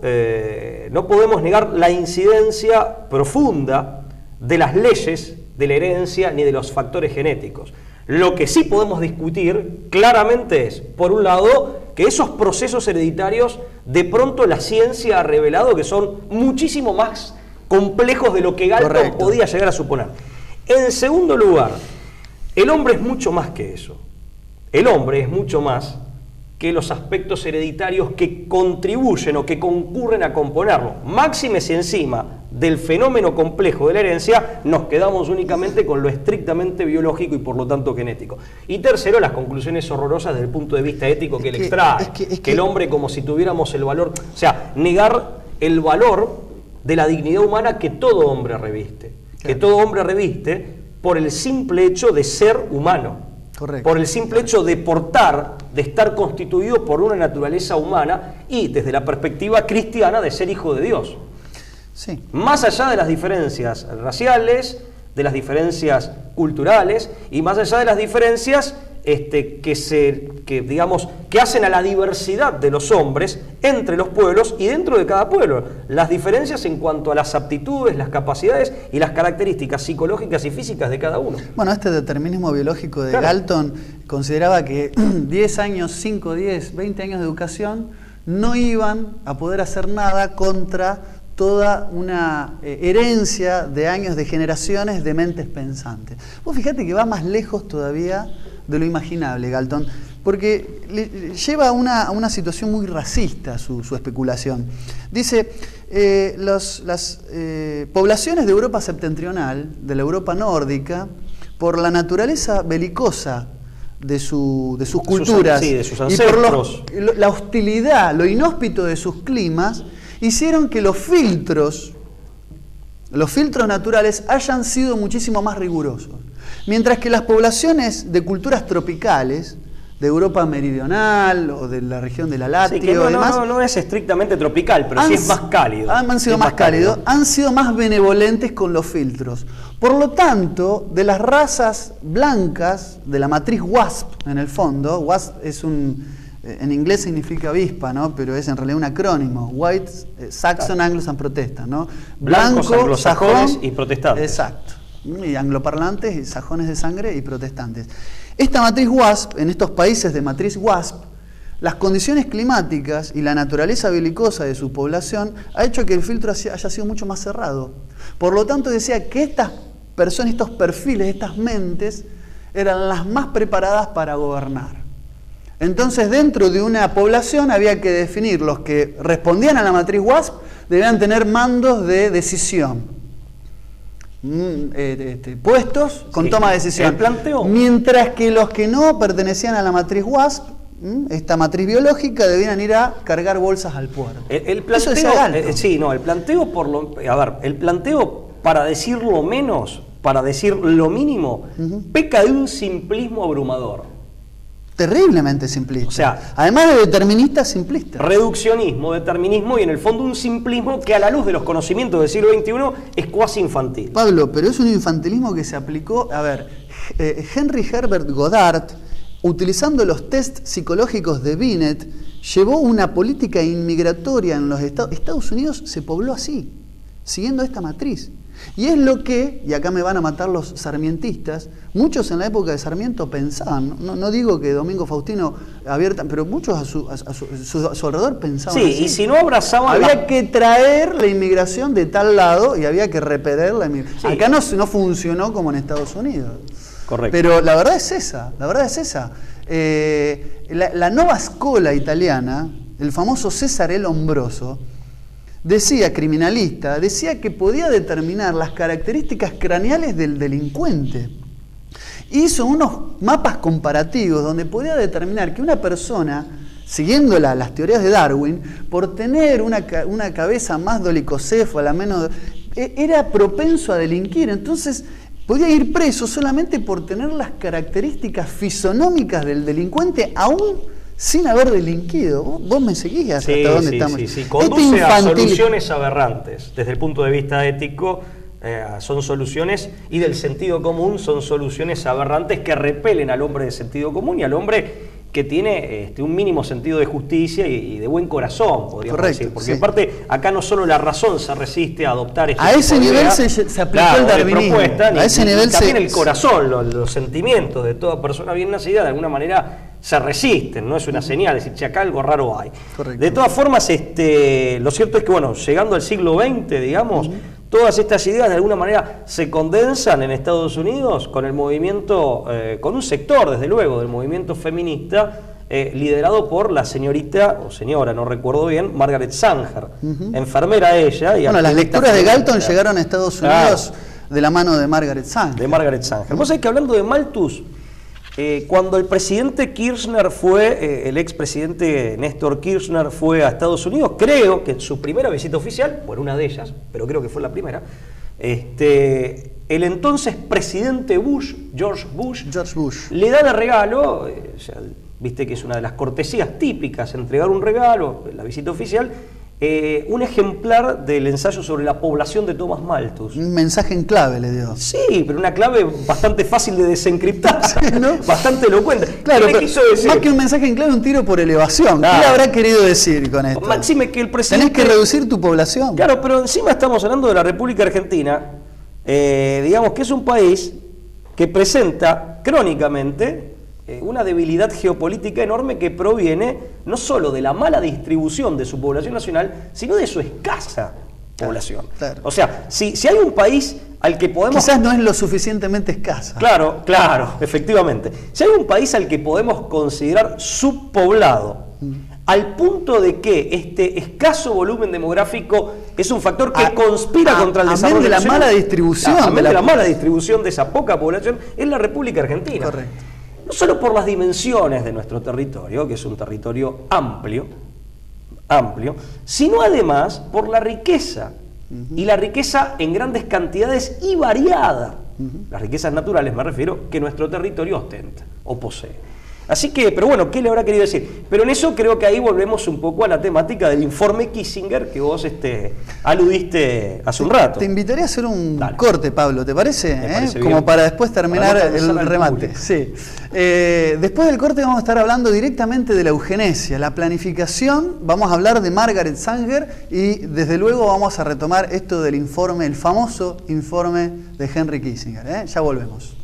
Speaker 2: la incidencia profunda de las leyes de la herencia ni de los factores genéticos. Lo que sí podemos discutir claramente es, por un lado, que esos procesos hereditarios, de pronto la ciencia ha revelado que son muchísimo más complejos de lo que Galton podía llegar a suponer. En segundo lugar, el hombre es mucho más que eso. El hombre es mucho más que los aspectos hereditarios que contribuyen o que concurren a componerlo. Máxime si encima del fenómeno complejo de la herencia nos quedamos únicamente con lo estrictamente biológico y por lo tanto genético. Y tercero, las conclusiones horrorosas desde el punto de vista ético que él extrae. Que el hombre, como si tuviéramos el valor, o sea, negar el valor de la dignidad humana que todo hombre reviste. que todo hombre reviste por el simple hecho de ser humano.
Speaker 1: Correcto.
Speaker 2: Por el simple hecho de portar, de estar constituido por una naturaleza humana y desde la perspectiva cristiana de ser hijo de Dios.
Speaker 1: Sí.
Speaker 2: Más allá de las diferencias raciales, de las diferencias culturales y más allá de las diferencias que hacen a la diversidad de los hombres entre los pueblos y dentro de cada pueblo. Las diferencias en cuanto a las aptitudes, las capacidades y las características psicológicas y físicas de cada uno.
Speaker 1: Bueno, este determinismo biológico de Galton consideraba que 10 años, 5, 10, 20 años de educación no iban a poder hacer nada contra toda una herencia de años, de generaciones de mentes pensantes. Vos fíjate que va más lejos todavía de lo imaginable, Galton, porque lleva a una situación muy racista su especulación. Dice, las poblaciones de Europa septentrional, de la Europa nórdica, por la naturaleza belicosa de sus culturas,
Speaker 2: de sus ancestros,
Speaker 1: y por la hostilidad, lo inhóspito de sus climas, hicieron que los filtros naturales hayan sido muchísimo más rigurosos. Mientras que las poblaciones de culturas tropicales, de Europa meridional o de la región de la Látia
Speaker 2: sí, que
Speaker 1: o demás,
Speaker 2: no es estrictamente tropical, pero sí es más cálido.
Speaker 1: Han sido más cálidos, han sido más benevolentes con los filtros. Por lo tanto, de las razas blancas, de la matriz WASP en el fondo, WASP es en inglés significa avispa, ¿no? Pero es en realidad un acrónimo, White, Saxon, Anglos and Protestant, ¿no?
Speaker 2: Blancos, anglosajones y protestantes.
Speaker 1: Exacto. Y angloparlantes, y sajones de sangre y protestantes. Esta matriz WASP, en estos países de matriz WASP, las condiciones climáticas y la naturaleza belicosa de su población ha hecho que el filtro haya sido mucho más cerrado. Por lo tanto, decía que estas personas, estos perfiles, estas mentes, eran las más preparadas para gobernar. Entonces, dentro de una población había que definir los que respondían a la matriz WASP, debían tener mandos de decisión. Puestos con toma de decisión.
Speaker 2: El planteo.
Speaker 1: Mientras que los que no pertenecían a la matriz WASP, esta matriz biológica, debían ir a cargar bolsas al puerto.
Speaker 2: El planteo, el planteo el planteo, para decirlo menos, para decir lo mínimo, peca de un simplismo abrumador.
Speaker 1: Terriblemente simplista.
Speaker 2: O sea,
Speaker 1: además de determinista, simplista.
Speaker 2: Reduccionismo, determinismo y en el fondo un simplismo que a la luz de los conocimientos del siglo XXI es cuasi infantil.
Speaker 1: Pablo, pero es un infantilismo que se aplicó, Henry Herbert Goddard, utilizando los test psicológicos de Binet, llevó una política inmigratoria en los Estados Unidos, se pobló así, siguiendo esta matriz. Y es lo que, y acá me van a matar los sarmientistas, muchos en la época de Sarmiento pensaban, no digo que Domingo Faustino pero muchos a su alrededor pensaban así.
Speaker 2: Y si no abrazaban...
Speaker 1: Había que traer la inmigración de tal lado y había que repeler la inmigración. Sí. Acá no funcionó como en Estados Unidos.
Speaker 2: Correcto.
Speaker 1: Pero la verdad es esa, la nueva escuela italiana, el famoso Cesare Lombroso, criminalista, decía que podía determinar las características craneales del delincuente. Hizo unos mapas comparativos donde podía determinar que una persona, siguiendo las teorías de Darwin, por tener una cabeza más dolicocéfala, menos, era propenso a delinquir. Entonces, podía ir preso solamente por tener las características fisonómicas del delincuente, aún sin haber delinquido. ¿Vos me seguís hasta dónde estamos?
Speaker 2: Sí. Conduce a soluciones aberrantes. Desde el punto de vista ético, son soluciones, y del sentido común, son soluciones aberrantes que repelen al hombre de sentido común y al hombre que tiene un mínimo sentido de justicia y de buen corazón, podríamos decir. Porque aparte, acá no solo la razón se resiste a adoptar este
Speaker 1: a ese nivel se aplicó el darwinismo.
Speaker 2: A ese nivel también el corazón, los sentimientos de toda persona bien nacida, de alguna manera se resisten, no es una señal, es decir, acá algo raro hay.
Speaker 1: Correcto.
Speaker 2: De todas formas, lo cierto es que, llegando al siglo XX, digamos, todas estas ideas de alguna manera se condensan en Estados Unidos con el movimiento, con un sector, desde luego, del movimiento feminista, liderado por la señorita, o señora, no recuerdo bien, Margaret Sanger, enfermera ella. Y
Speaker 1: las lecturas de Galton llegaron a Estados Unidos de la mano de Margaret Sanger.
Speaker 2: Vos sabés que hablando de Malthus, cuando el presidente Kirchner el expresidente Néstor Kirchner fue a Estados Unidos, creo que en su primera visita oficial, una de ellas, pero creo que fue la primera, el entonces presidente Bush, George Bush,
Speaker 1: le
Speaker 2: da de regalo, o sea, viste que es una de las cortesías típicas, entregar un regalo, la visita oficial, un ejemplar del ensayo sobre la población de Thomas Malthus.
Speaker 1: Un mensaje en clave le dio.
Speaker 2: Sí, pero una clave bastante fácil de desencriptar,
Speaker 1: sí, ¿no?
Speaker 2: Bastante elocuente.
Speaker 1: Claro, ¿qué quiso decir? Más que un mensaje en clave, un tiro por elevación.
Speaker 2: Claro.
Speaker 1: ¿Qué habrá querido decir con esto?
Speaker 2: Máxime que el presidente...
Speaker 1: Tenés que reducir tu población.
Speaker 2: Claro, pero encima estamos hablando de la República Argentina, digamos que es un país que presenta crónicamente una debilidad geopolítica enorme que proviene no solo de la mala distribución de su población nacional, sino de su escasa población.
Speaker 1: Claro.
Speaker 2: O sea, si hay un país al que podemos...
Speaker 1: Quizás no es lo suficientemente escasa.
Speaker 2: Claro, efectivamente. Si hay un país al que podemos considerar subpoblado, al punto de que este escaso volumen demográfico es un factor que conspira contra el desarrollo
Speaker 1: de la mala distribución.
Speaker 2: De la mala distribución de esa poca población, es la República Argentina.
Speaker 1: Correcto.
Speaker 2: No solo por las dimensiones de nuestro territorio, que es un territorio amplio, sino además por la riqueza, y la riqueza en grandes cantidades y variada, las riquezas naturales me refiero, que nuestro territorio ostenta o posee. Así que, pero bueno, ¿qué le habrá querido decir? Pero en eso creo que ahí volvemos un poco a la temática del informe Kissinger que vos aludiste hace un rato.
Speaker 1: Te invitaría a hacer un corte, Pablo, ¿te parece?
Speaker 2: Me parece
Speaker 1: como
Speaker 2: bien.
Speaker 1: para después terminar el remate.
Speaker 2: Público.
Speaker 1: Sí. Después del corte vamos a estar hablando directamente de la eugenesia, la planificación, vamos a hablar de Margaret Sanger y desde luego vamos a retomar esto del informe, el famoso informe de Henry Kissinger. Ya volvemos.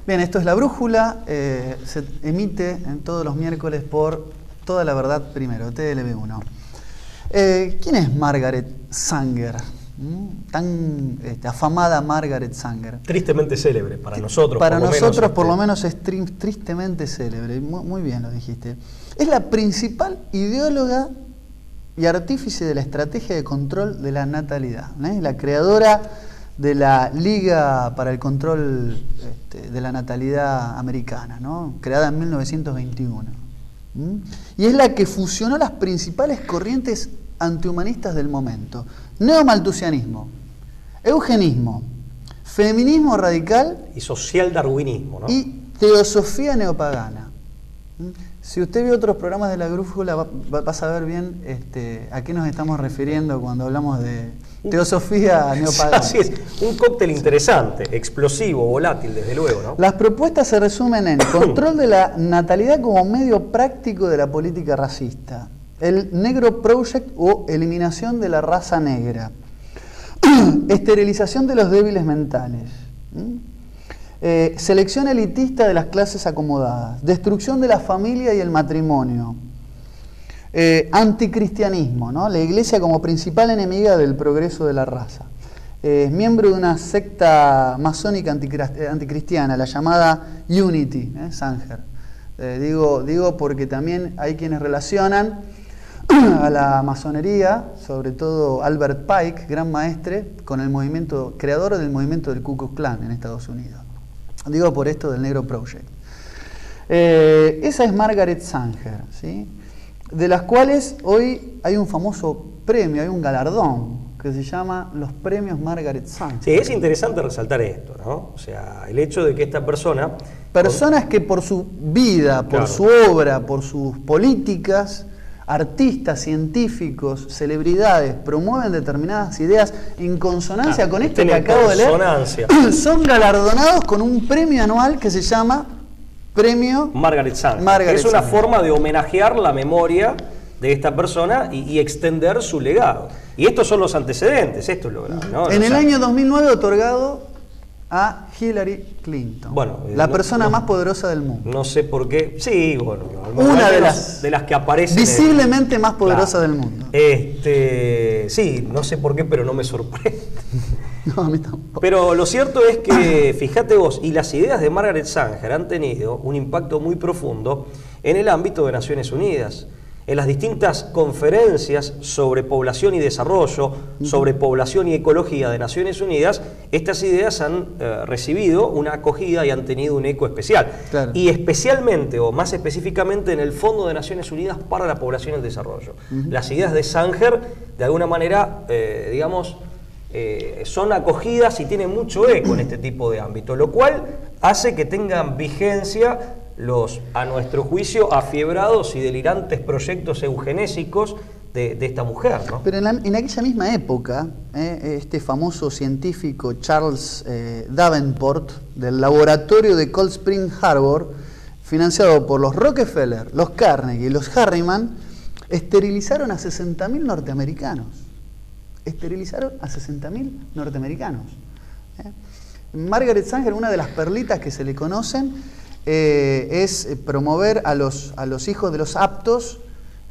Speaker 1: Bien, esto es La Brújula, se emite en todos los miércoles por Toda la Verdad Primero, TLB1. ¿Quién es Margaret Sanger? Tan afamada Margaret Sanger.
Speaker 2: Tristemente célebre para nosotros.
Speaker 1: Para nosotros por lo menos es tristemente célebre, muy bien lo dijiste. Es la principal ideóloga y artífice de la estrategia de control de la natalidad. Es la creadora de la Liga para el Control de la Natalidad Americana, ¿no? Creada en 1921. Y es la que fusionó las principales corrientes antihumanistas del momento: neomalthusianismo, eugenismo, feminismo radical
Speaker 2: y social darwinismo, ¿no?
Speaker 1: Y teosofía neopagana. Si usted ve otros programas de La Brújula va a saber bien a qué nos estamos refiriendo cuando hablamos de teosofía neopagana.
Speaker 2: Así es, un cóctel interesante, explosivo, volátil, desde luego, ¿no?
Speaker 1: Las propuestas se resumen en control de la natalidad como medio práctico de la política racista, el Negro Project o eliminación de la raza negra, esterilización de los débiles mentales, selección elitista de las clases acomodadas, destrucción de la familia y el matrimonio, anticristianismo, ¿no? La Iglesia como principal enemiga del progreso de la raza. Es miembro de una secta masónica anticristiana, la llamada Unity, Sanger. Digo porque también hay quienes relacionan a la masonería, sobre todo Albert Pike, gran maestre, con el movimiento, creador del movimiento del Ku Klux Klan en Estados Unidos. Digo por esto del Negro Project. Esa es Margaret Sanger, ¿sí? De las cuales hoy hay un famoso premio, hay un galardón que se llama los premios Margaret Sanger.
Speaker 2: Sí, es interesante resaltar esto, ¿no? O sea, el hecho de que esta persona...
Speaker 1: Personas que por su vida, por
Speaker 2: Claro.
Speaker 1: su obra, por sus políticas, artistas, científicos, celebridades, promueven determinadas ideas en consonancia con esto que acabo de leer, son galardonados con un premio anual que se llama Premio
Speaker 2: Margaret Sanger.
Speaker 1: Margaret
Speaker 2: Es una
Speaker 1: Sanger.
Speaker 2: forma de homenajear la memoria de esta persona y extender su legado. Y estos son los antecedentes, esto es lo grave, ¿no?
Speaker 1: En
Speaker 2: O
Speaker 1: el
Speaker 2: sea,
Speaker 1: año 2009 otorgado a Hillary Clinton,
Speaker 2: Bueno,
Speaker 1: la persona más poderosa del mundo.
Speaker 2: no sé por qué. Sí, bueno,
Speaker 1: Una
Speaker 2: al
Speaker 1: de
Speaker 2: menos
Speaker 1: las
Speaker 2: que aparecen.
Speaker 1: visiblemente más poderosa
Speaker 2: Claro.
Speaker 1: del mundo.
Speaker 2: Sí, no sé por qué, pero no me sorprende.
Speaker 1: No, a mí tampoco.
Speaker 2: Pero lo cierto es que, fíjate vos, y las ideas de Margaret Sanger han tenido un impacto muy profundo en el ámbito de Naciones Unidas. En las distintas conferencias sobre población y desarrollo, sobre población y ecología de Naciones Unidas, estas ideas han recibido una acogida y han tenido un eco especial.
Speaker 1: Claro.
Speaker 2: Y especialmente, o más específicamente, en el Fondo de Naciones Unidas para la Población y el Desarrollo. Las ideas de Sanger, de alguna manera, son acogidas y tienen mucho eco en este tipo de ámbito, lo cual hace que tengan vigencia los, a nuestro juicio, afiebrados y delirantes proyectos eugenésicos de esta mujer, ¿no?
Speaker 1: Pero en aquella misma época, este famoso científico Charles Davenport, del laboratorio de Cold Spring Harbor, financiado por los Rockefeller, los Carnegie y los Harriman, esterilizaron a 60.000 norteamericanos. Esterilizaron a 60.000 norteamericanos. Margaret Sanger, una de las perlitas que se le conocen, es promover a los hijos de los aptos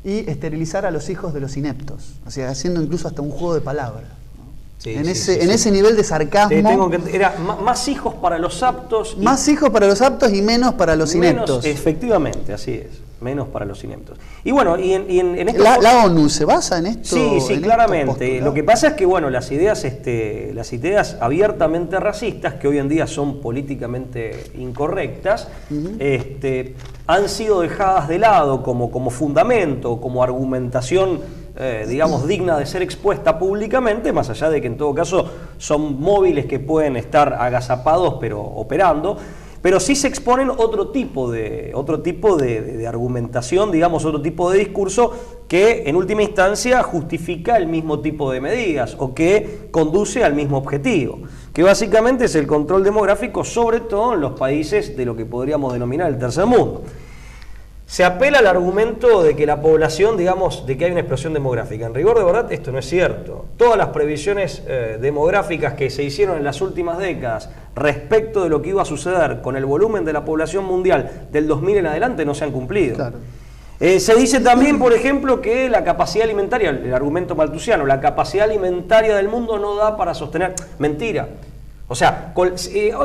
Speaker 1: y esterilizar a los hijos de los ineptos. O sea, haciendo incluso hasta un juego de palabras, ¿no?
Speaker 2: Sí,
Speaker 1: en
Speaker 2: sí,
Speaker 1: ese nivel de sarcasmo.
Speaker 2: Era más hijos para los aptos.
Speaker 1: Más hijos para los aptos y menos para los ineptos.
Speaker 2: Efectivamente, así es. Menos para los ineptos. Y bueno, y en esto...
Speaker 1: La ONU se basa en esto.
Speaker 2: Sí,
Speaker 1: en
Speaker 2: claramente.
Speaker 1: postulados.
Speaker 2: Lo que pasa es que, bueno, las ideas abiertamente racistas, que hoy en día son políticamente incorrectas, han sido dejadas de lado como fundamento, como argumentación, digna de ser expuesta públicamente, más allá de que en todo caso son móviles que pueden estar agazapados pero operando. Pero sí se exponen otro tipo de argumentación, otro tipo de discurso que en última instancia justifica el mismo tipo de medidas o que conduce al mismo objetivo, que básicamente es el control demográfico, sobre todo en los países de lo que podríamos denominar el tercer mundo. Se apela al argumento de que la población, de que hay una explosión demográfica. En rigor de verdad esto no es cierto. Todas las previsiones demográficas que se hicieron en las últimas décadas respecto de lo que iba a suceder con el volumen de la población mundial del 2000 en adelante no se han cumplido.
Speaker 1: Claro.
Speaker 2: Se dice también, por ejemplo, que la capacidad alimentaria, el argumento malthusiano, la capacidad alimentaria del mundo no da para sostener. Mentira. O sea, hoy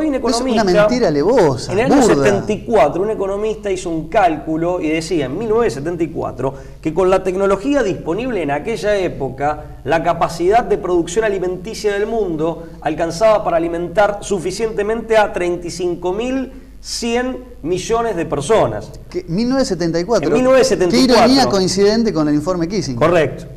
Speaker 2: un economista...
Speaker 1: Es una mentira alevosa,
Speaker 2: En el año
Speaker 1: burda.
Speaker 2: 74, un economista hizo un cálculo y decía en 1974 que con la tecnología disponible en aquella época, la capacidad de producción alimenticia del mundo alcanzaba para alimentar suficientemente a 35.100 millones de personas.
Speaker 1: 1974.
Speaker 2: En 1974.
Speaker 1: Qué ironía coincidente con el informe Kissinger.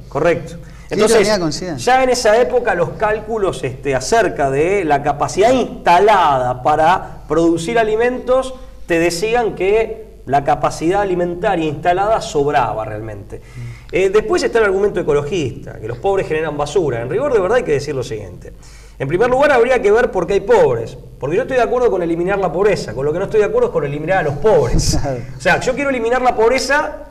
Speaker 2: Correcto.
Speaker 1: Qué
Speaker 2: Entonces,
Speaker 1: ironía coincidente.
Speaker 2: ya en esa época los cálculos acerca de la capacidad instalada para producir alimentos te decían que la capacidad alimentaria instalada sobraba realmente. Después está el argumento ecologista, que los pobres generan basura. En rigor de verdad hay que decir lo siguiente. En primer lugar habría que ver por qué hay pobres. Porque yo estoy de acuerdo con eliminar la pobreza, con lo que no estoy de acuerdo es con eliminar a los pobres. O sea, yo quiero eliminar la pobreza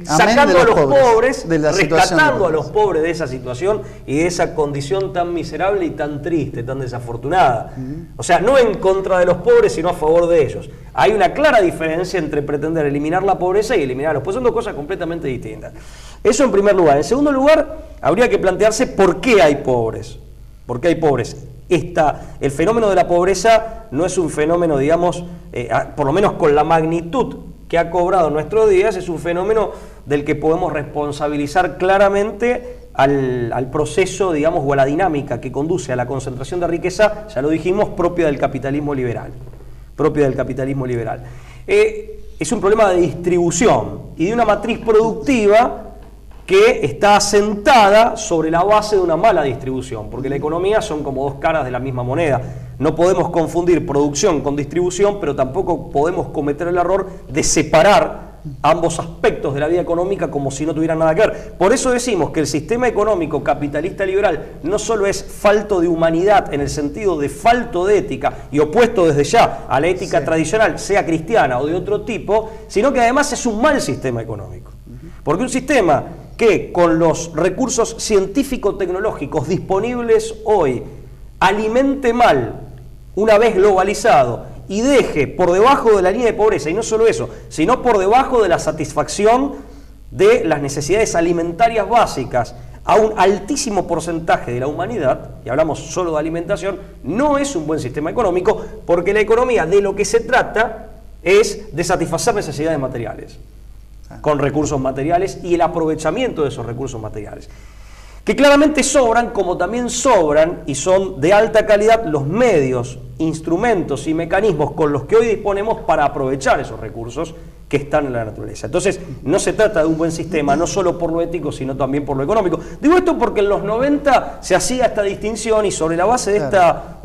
Speaker 2: sacando a los pobres, rescatando a los pobres de esa situación y de esa condición tan miserable y tan triste, tan desafortunada. O sea, no en contra de los pobres, sino a favor de ellos. Hay una clara diferencia entre pretender eliminar la pobreza y eliminar a los pobres. Son dos cosas completamente distintas. Eso en primer lugar. En segundo lugar, habría que plantearse por qué hay pobres. ¿Por qué hay pobres? El fenómeno de la pobreza no es un fenómeno, por lo menos con la magnitud que ha cobrado en nuestros días, es un fenómeno del que podemos responsabilizar claramente al proceso, o a la dinámica que conduce a la concentración de riqueza, ya lo dijimos, propia del capitalismo liberal. es un problema de distribución y de una matriz productiva que está asentada sobre la base de una mala distribución, porque la economía son como dos caras de la misma moneda. No podemos confundir producción con distribución, pero tampoco podemos cometer el error de separar ambos aspectos de la vida económica como si no tuvieran nada que ver. Por eso decimos que el sistema económico capitalista liberal no solo es falto de humanidad en el sentido de falto de ética y opuesto desde ya a la ética tradicional, sea cristiana o de otro tipo, sino que además es un mal sistema económico. Porque un sistema que con los recursos científico-tecnológicos disponibles hoy alimente mal una vez globalizado y deje por debajo de la línea de pobreza, y no solo eso, sino por debajo de la satisfacción de las necesidades alimentarias básicas a un altísimo porcentaje de la humanidad, y hablamos solo de alimentación, no es un buen sistema económico, porque la economía de lo que se trata es de satisfacer necesidades materiales, con recursos materiales y el aprovechamiento de esos recursos materiales, que claramente sobran, como también sobran y son de alta calidad los medios, instrumentos y mecanismos con los que hoy disponemos para aprovechar esos recursos que están en la naturaleza. Entonces, no se trata de un buen sistema, no solo por lo ético, sino también por lo económico. Digo esto porque en los 90 se hacía esta distinción y sobre la base de esta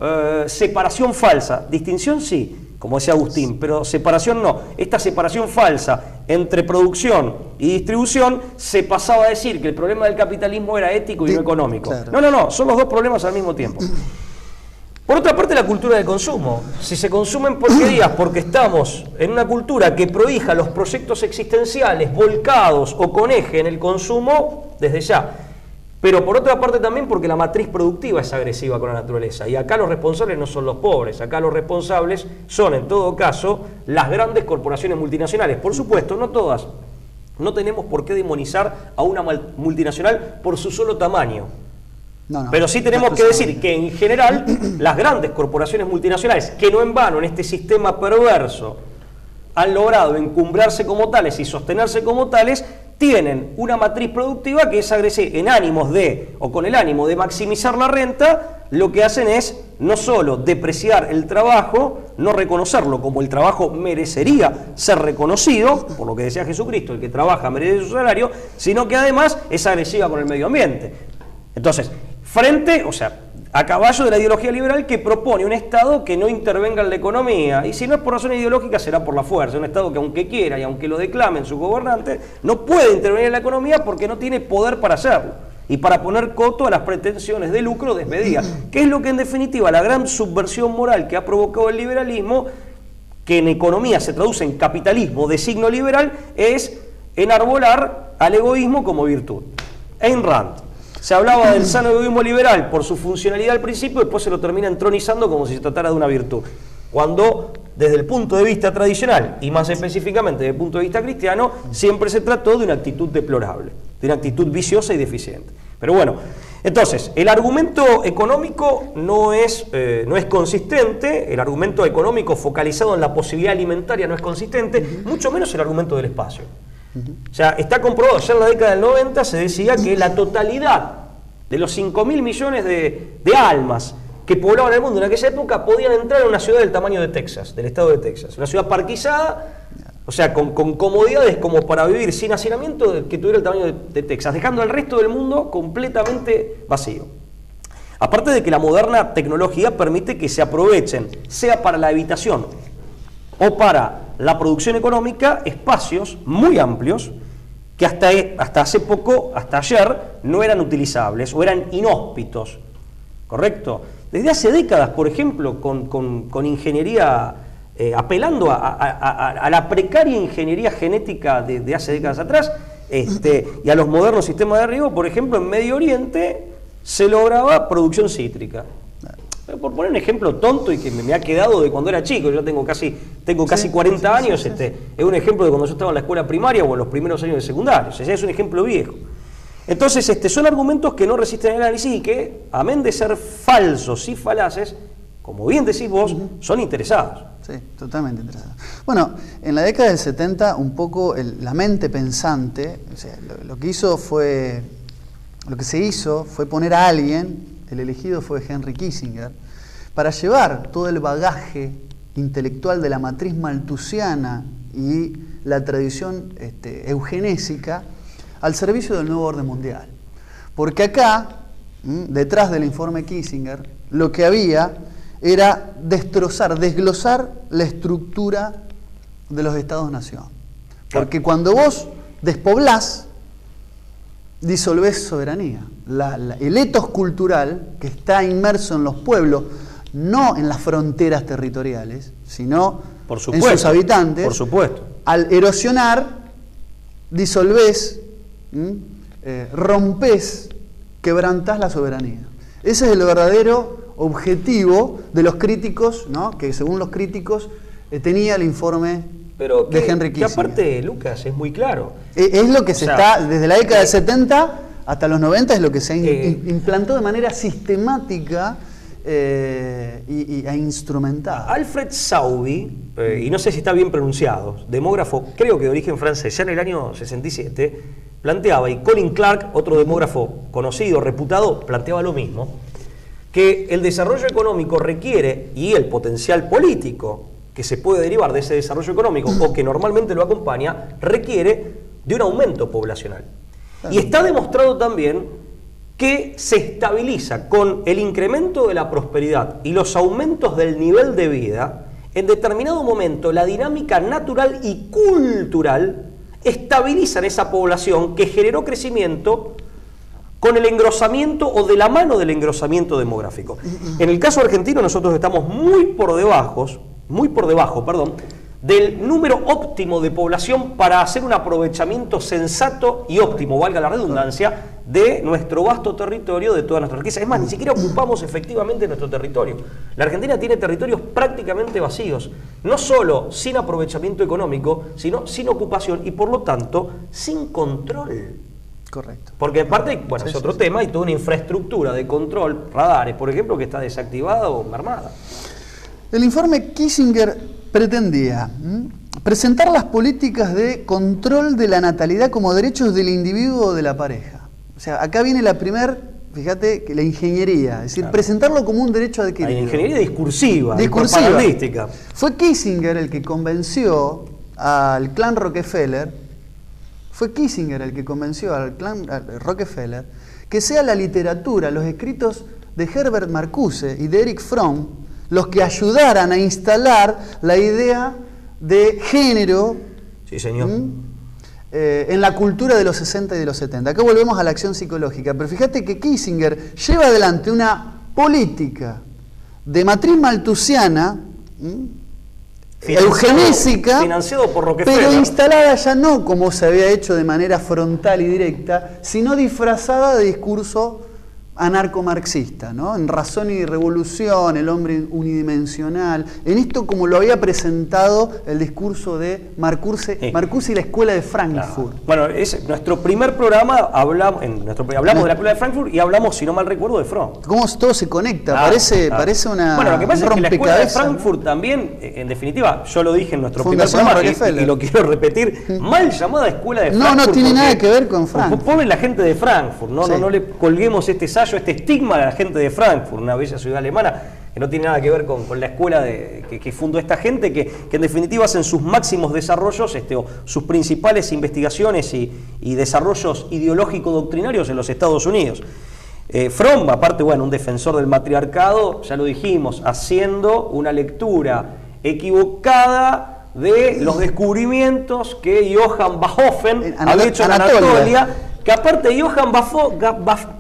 Speaker 2: separación falsa, distinción sí, como decía Agustín, pero separación no. Esta separación falsa entre producción y distribución se pasaba a decir que el problema del capitalismo era ético y no económico. Claro. No, son los dos problemas al mismo tiempo. Por otra parte, la cultura del consumo. Si se consumen porquerías porque estamos en una cultura que prohija los proyectos existenciales volcados o con eje en el consumo, desde ya. Pero por otra parte también porque la matriz productiva es agresiva con la naturaleza. Y acá los responsables no son los pobres, acá los responsables son en todo caso las grandes corporaciones multinacionales. Por supuesto, no todas. No tenemos por qué demonizar a una multinacional por su solo tamaño. Pero sí tenemos que decir que en general las grandes corporaciones multinacionales, que no en vano en este sistema perverso han logrado encumbrarse como tales y sostenerse como tales, tienen una matriz productiva que es agresiva en ánimos de, o con el ánimo de maximizar la renta, lo que hacen es no solo depreciar el trabajo, no reconocerlo como el trabajo merecería ser reconocido, por lo que decía Jesucristo, el que trabaja merece su salario, sino que además es agresiva con el medio ambiente. Entonces, a caballo de la ideología liberal que propone un Estado que no intervenga en la economía, y si no es por razones ideológicas será por la fuerza, un Estado que aunque quiera y aunque lo declamen sus gobernantes, no puede intervenir en la economía porque no tiene poder para hacerlo, y para poner coto a las pretensiones de lucro desmedidas, que es lo que en definitiva la gran subversión moral que ha provocado el liberalismo, que en economía se traduce en capitalismo de signo liberal, es enarbolar al egoísmo como virtud. Ayn Rand. Se hablaba del sano egoísmo liberal por su funcionalidad al principio, después se lo termina entronizando como si se tratara de una virtud. Cuando, desde el punto de vista tradicional, y más específicamente desde el punto de vista cristiano, siempre se trató de una actitud deplorable, de una actitud viciosa y deficiente. Pero bueno, entonces, el argumento económico no es consistente, el argumento económico focalizado en la posibilidad alimentaria no es consistente, mucho menos el argumento del espacio. O sea, está comprobado, ya en la década del 90 se decía que la totalidad de los 5.000 millones de almas que poblaban el mundo en aquella época podían entrar en una ciudad del tamaño de Texas, del estado de Texas. Una ciudad parquizada, o sea, con comodidades como para vivir sin hacinamiento, que tuviera el tamaño de Texas, dejando al resto del mundo completamente vacío. Aparte de que la moderna tecnología permite que se aprovechen, sea para la habitación o para la producción económica, espacios muy amplios que hasta hace poco, hasta ayer, no eran utilizables o eran inhóspitos, ¿correcto? Desde hace décadas, por ejemplo, con ingeniería, apelando a la precaria ingeniería genética de hace décadas atrás, y a los modernos sistemas de riego, por ejemplo, en Medio Oriente se lograba producción cítrica. Por poner un ejemplo tonto y que me ha quedado de cuando era chico, yo tengo casi 40 años, es un ejemplo de cuando yo estaba en la escuela primaria o en los primeros años de secundario, o sea, es un ejemplo viejo. Entonces, son argumentos que no resisten el análisis y que, amén de ser falsos y falaces, como bien decís vos, son interesados.
Speaker 1: Sí, totalmente interesados. Bueno, en la década del 70, un poco la mente pensante, o sea, lo que se hizo fue poner a alguien, el elegido fue Henry Kissinger, para llevar todo el bagaje intelectual de la matriz malthusiana y la tradición eugenésica al servicio del nuevo orden mundial. Porque acá, detrás del informe Kissinger, lo que había era destrozar, desglosar la estructura de los estados-nación. Porque cuando vos despoblás, disolvés soberanía. El etos cultural que está inmerso en los pueblos, no en las fronteras territoriales, sino en sus habitantes,
Speaker 2: por supuesto.
Speaker 1: Al erosionar, disolvés, rompés, quebrantás la soberanía. Ese es el verdadero objetivo de los críticos, ¿no? Que según los críticos tenía el informe de Henry Kissinger.
Speaker 2: Que aparte, Lucas, es muy claro.
Speaker 1: Es lo que se está, desde la década del 70 hasta los 90, es lo que se implantó de manera sistemática e instrumentada.
Speaker 2: Alfred Sauby, y no sé si está bien pronunciado, demógrafo, creo que de origen francés, ya en el año 67, planteaba, y Colin Clark, otro demógrafo conocido, reputado, planteaba lo mismo, que el desarrollo económico requiere, y el potencial político que se puede derivar de ese desarrollo económico, o que normalmente lo acompaña, requiere de un aumento poblacional. Y está demostrado también que se estabiliza con el incremento de la prosperidad y los aumentos del nivel de vida, en determinado momento la dinámica natural y cultural estabilizan esa población que generó crecimiento con el engrosamiento o de la mano del engrosamiento demográfico. En el caso argentino nosotros estamos muy por debajo, del número óptimo de población para hacer un aprovechamiento sensato y óptimo, valga la redundancia, de nuestro vasto territorio, de toda nuestra riqueza. Es más, ni siquiera ocupamos efectivamente nuestro territorio. La Argentina tiene territorios prácticamente vacíos, no solo sin aprovechamiento económico, sino sin ocupación y por lo tanto sin control.
Speaker 1: Correcto.
Speaker 2: Porque aparte, bueno, es otro tema, hay toda una infraestructura de control, radares, por ejemplo, que está desactivada o mermada.
Speaker 1: El informe Kissinger pretendía presentar las políticas de control de la natalidad como derechos del individuo o de la pareja. O sea, acá viene la fíjate, que la ingeniería, es decir, presentarlo como un derecho adquirido.
Speaker 2: La ingeniería discursiva. Propagandística.
Speaker 1: Fue Kissinger el que convenció al clan Rockefeller, que sea la literatura, los escritos de Herbert Marcuse y de Erich Fromm, los que ayudaran a instalar la idea de género,
Speaker 2: sí, señor,
Speaker 1: en la cultura de los 60 y de los 70. Acá volvemos a la acción psicológica, pero fíjate que Kissinger lleva adelante una política de matriz malthusiana, eugenésica,
Speaker 2: financiado por Rockefeller,
Speaker 1: pero instalada ya no como se había hecho de manera frontal y directa, sino disfrazada de discurso anarcomarxista, ¿no? En Razón y Revolución, el hombre unidimensional, en esto como lo había presentado el discurso de Marcuse y la Escuela de Frankfurt.
Speaker 2: Claro. Bueno, nuestro primer programa hablamos de la Escuela de Frankfurt y hablamos, si no mal recuerdo, de Fromm.
Speaker 1: Cómo todo se conecta, parece una
Speaker 2: Bueno, lo que pasa es que la Escuela de Frankfurt también, en definitiva, yo lo dije en nuestro
Speaker 1: Fundación
Speaker 2: primer programa y lo quiero repetir, mal llamada Escuela de
Speaker 1: No
Speaker 2: Frankfurt.
Speaker 1: no tiene nada que ver con Frankfurt.
Speaker 2: Pobre la gente de Frankfurt, no le colguemos este estigma a la gente de Frankfurt, una bella ciudad alemana que no tiene nada que ver con la escuela que fundó esta gente, que en definitiva hacen sus máximos desarrollos, o sus principales investigaciones y desarrollos ideológico-doctrinarios en los Estados Unidos. Fromm, aparte, bueno, un defensor del matriarcado, ya lo dijimos, haciendo una lectura equivocada de los descubrimientos que Johann Bachofen había hecho en Anatolia. Que aparte de Johann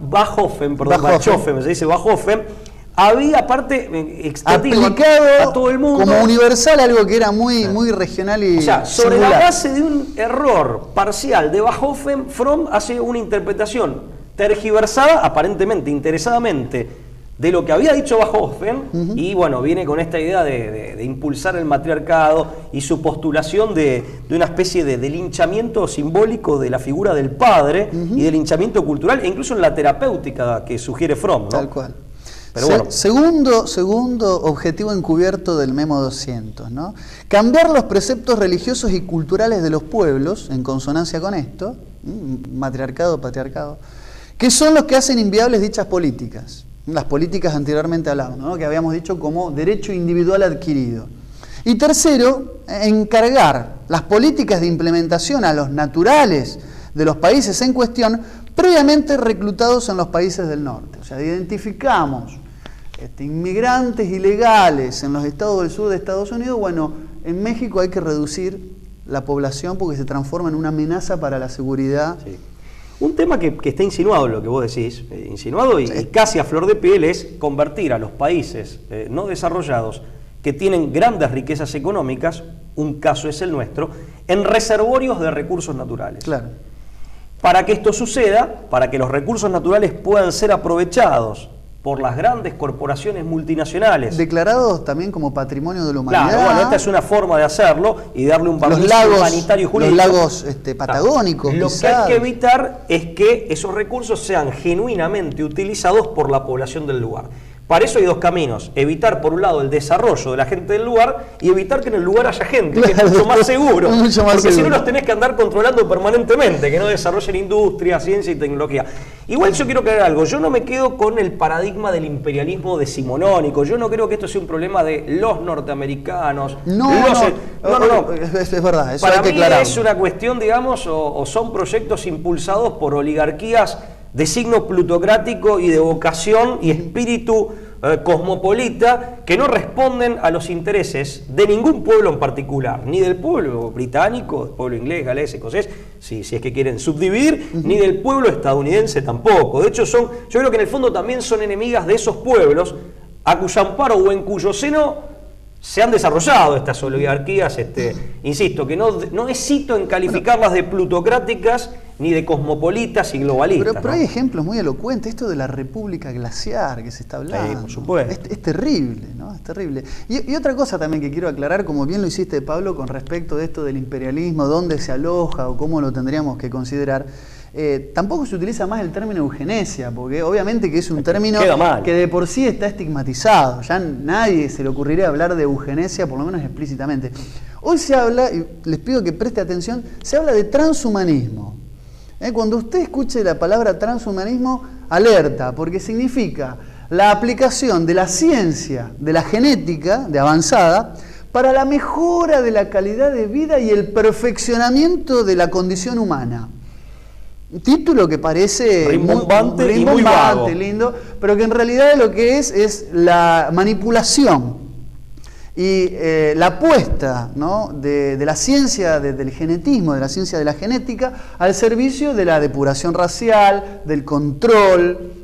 Speaker 2: Bachofen, se dice Bachofen, había aparte
Speaker 1: aplicado
Speaker 2: a todo el mundo
Speaker 1: como universal algo que era muy regional y
Speaker 2: sobre
Speaker 1: singular.
Speaker 2: La base de un error parcial de Bachofen, Fromm hace una interpretación tergiversada, aparentemente, interesadamente, de lo que había dicho Bachofen, y bueno, viene con esta idea de impulsar el matriarcado y su postulación de una especie de linchamiento simbólico de la figura del padre y del linchamiento cultural, e incluso en la terapéutica que sugiere Fromm, ¿no?
Speaker 1: Tal cual.
Speaker 2: Pero bueno.
Speaker 1: Segundo objetivo encubierto del Memo 200, ¿no? Cambiar los preceptos religiosos y culturales de los pueblos, en consonancia con esto, matriarcado, patriarcado, que son los que hacen inviables dichas políticas. Las políticas anteriormente habladas, ¿no? Que habíamos dicho como derecho individual adquirido. Y tercero, encargar las políticas de implementación a los naturales de los países en cuestión, previamente reclutados en los países del norte. O sea, identificamos inmigrantes ilegales en los estados del sur de Estados Unidos. Bueno, en México hay que reducir la población porque se transforma en una amenaza para la seguridad.
Speaker 2: Sí. Un tema que está insinuado en lo que vos decís, insinuado y casi a flor de piel, es convertir a los países no desarrollados que tienen grandes riquezas económicas, un caso es el nuestro, en reservorios de recursos naturales.
Speaker 1: Claro.
Speaker 2: Para que esto suceda, para que los recursos naturales puedan ser aprovechados por las grandes corporaciones multinacionales.
Speaker 1: Declarados también como patrimonio de la humanidad.
Speaker 2: Claro, bueno, esta es una forma de hacerlo y darle un barniz humanitario y jurídico.
Speaker 1: Los lagos patagónicos.
Speaker 2: Lo que hay que evitar es que esos recursos sean genuinamente utilizados por la población del lugar. Para eso hay dos caminos: evitar por un lado el desarrollo de la gente del lugar y evitar que en el lugar haya gente, claro, que es mucho más seguro. Porque si no los tenés que andar controlando permanentemente, que no desarrollen industria, ciencia y tecnología. Igual yo quiero aclarar algo, yo no me quedo con el paradigma del imperialismo decimonónico, yo no creo que esto sea un problema de los norteamericanos.
Speaker 1: No. Es verdad, eso
Speaker 2: para
Speaker 1: hay que
Speaker 2: mí
Speaker 1: aclarar.
Speaker 2: Es una cuestión, digamos, o son proyectos impulsados por oligarquías de signo plutocrático y de vocación y espíritu cosmopolita que no responden a los intereses de ningún pueblo en particular, ni del pueblo británico, del pueblo inglés, galés, escocés, si es que quieren subdividir, ni del pueblo estadounidense tampoco. De hecho, yo creo que en el fondo también son enemigas de esos pueblos a cuyo amparo o en cuyo seno se han desarrollado estas oligarquías, insisto, que no hesito en calificarlas de plutocráticas ni de cosmopolitas y globalistas.
Speaker 1: Pero hay ejemplos muy elocuentes, esto de la república glaciar que se está hablando.
Speaker 2: Sí, por supuesto.
Speaker 1: Es terrible, ¿no? Es terrible. Y otra cosa también que quiero aclarar, como bien lo hiciste, Pablo, con respecto de esto del imperialismo, dónde se aloja o cómo lo tendríamos que considerar. Tampoco se utiliza más el término eugenesia, porque obviamente que es un término que de por sí está estigmatizado. Ya nadie se le ocurriría hablar de eugenesia, por lo menos explícitamente. Hoy se habla, y les pido que preste atención, se habla de transhumanismo. Cuando usted escuche la palabra transhumanismo, alerta, porque significa la aplicación de la ciencia, de la genética, de avanzada, para la mejora de la calidad de vida y el perfeccionamiento de la condición humana. Un título que parece
Speaker 2: rimbombante y muy vago,
Speaker 1: lindo, pero que en realidad lo que es la manipulación y la apuesta, ¿no?, de la ciencia del genetismo, de la ciencia de la genética, al servicio de la depuración racial, del control,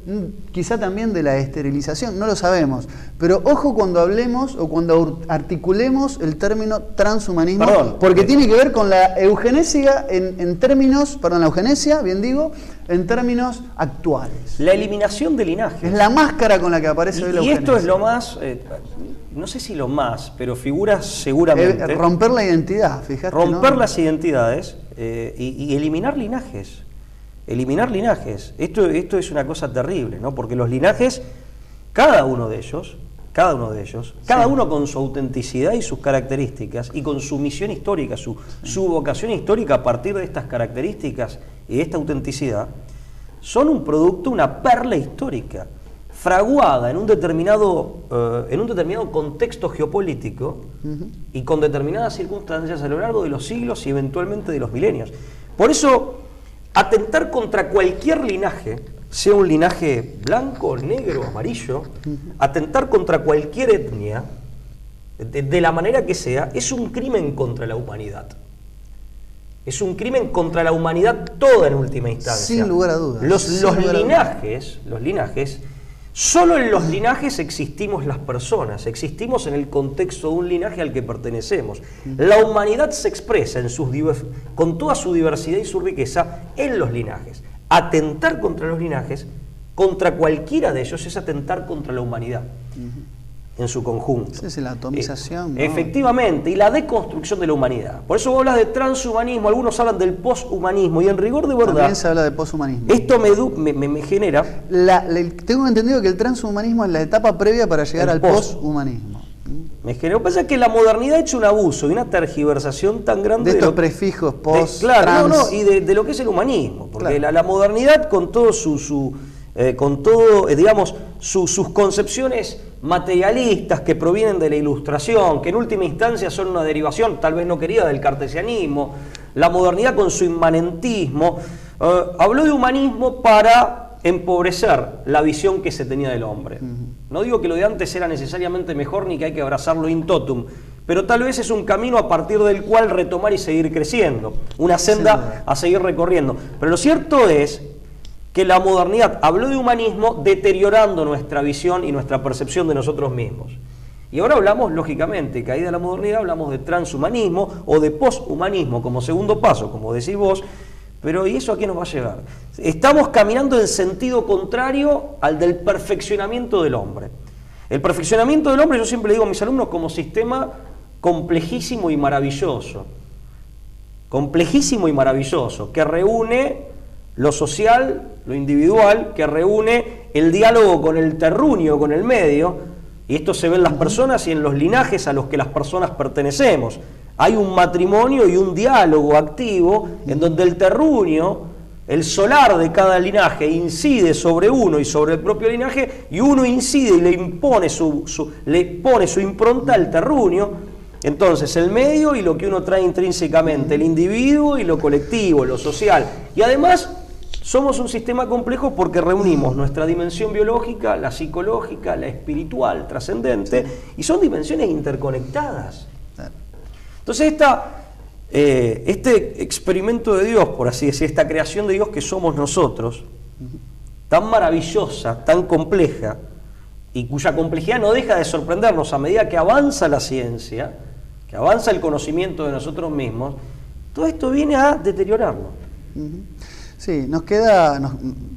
Speaker 1: quizá también de la esterilización, no lo sabemos. Pero ojo cuando hablemos o cuando articulemos el término transhumanismo, porque tiene que ver con la eugenesia en términos, la eugenesia, bien digo, en términos actuales.
Speaker 2: La eliminación de linajes.
Speaker 1: Es la máscara con la que aparece hoy la eugenesia.
Speaker 2: Y esto es lo más, no sé si lo más, pero figura seguramente.
Speaker 1: Romper la identidad, fíjate.
Speaker 2: Romper las identidades y eliminar linajes. Eliminar linajes. Esto es una cosa terrible, ¿no? Porque los linajes, cada uno de ellos, cada uno con su autenticidad y sus características y con su misión histórica, su vocación histórica a partir de estas características y de esta autenticidad, son un producto, una perla histórica, fraguada en un determinado contexto geopolítico y con determinadas circunstancias a lo largo de los siglos y eventualmente de los milenios. Por eso, atentar contra cualquier linaje, sea un linaje blanco, negro, amarillo, atentar contra cualquier etnia, de la manera que sea, es un crimen contra la humanidad. Es un crimen contra la humanidad toda en última instancia.
Speaker 1: Sin lugar a dudas.
Speaker 2: Los linajes, solo en los linajes existimos las personas, existimos en el contexto de un linaje al que pertenecemos. La humanidad se expresa con toda su diversidad y su riqueza en los linajes. Atentar contra los linajes, contra cualquiera de ellos, es atentar contra la humanidad en su conjunto.
Speaker 1: Es la atomización, ¿no?
Speaker 2: Efectivamente, y la deconstrucción de la humanidad. Por eso vos hablas de transhumanismo, algunos hablan del poshumanismo, y en rigor de verdad...
Speaker 1: También se habla de poshumanismo.
Speaker 2: Esto me genera...
Speaker 1: Tengo entendido que el transhumanismo es la etapa previa para llegar al poshumanismo.
Speaker 2: Me genera, pasa que la modernidad ha hecho un abuso y una tergiversación tan grande
Speaker 1: de estos prefijos post,
Speaker 2: claro, y de lo que es el humanismo, porque la modernidad con todo digamos, sus concepciones materialistas que provienen de la Ilustración, que en última instancia son una derivación tal vez no querida del cartesianismo, la modernidad con su inmanentismo, habló de humanismo para empobrecer la visión que se tenía del hombre. No digo que lo de antes era necesariamente mejor ni que hay que abrazarlo in totum, pero tal vez es un camino a partir del cual retomar y seguir creciendo, una senda a seguir recorriendo. Pero lo cierto es que la modernidad habló de humanismo deteriorando nuestra visión y nuestra percepción de nosotros mismos. Y ahora hablamos, lógicamente, caída de la modernidad, hablamos de transhumanismo o de poshumanismo como segundo paso, como decís vos, pero ¿y eso a qué nos va a llevar? Estamos caminando en sentido contrario al del perfeccionamiento del hombre. El perfeccionamiento del hombre, yo siempre le digo a mis alumnos, como sistema complejísimo y maravilloso. Complejísimo y maravilloso, que reúne lo social, lo individual, que reúne el diálogo con el terruño, con el medio, y esto se ve en las personas y en los linajes a los que las personas pertenecemos. Hay un matrimonio y un diálogo activo en donde el terruño, el solar de cada linaje, incide sobre uno y sobre el propio linaje, y uno incide y le pone su impronta al terruño. Entonces, el medio y lo que uno trae intrínsecamente, el individuo y lo colectivo, lo social. Y además, somos un sistema complejo porque reunimos nuestra dimensión biológica, la psicológica, la espiritual, trascendente, y son dimensiones interconectadas. Entonces, este experimento de Dios, por así decir, esta creación de Dios que somos nosotros, tan maravillosa, tan compleja, y cuya complejidad no deja de sorprendernos a medida que avanza la ciencia, que avanza el conocimiento de nosotros mismos, todo esto viene a deteriorarnos.
Speaker 1: Sí, nos queda,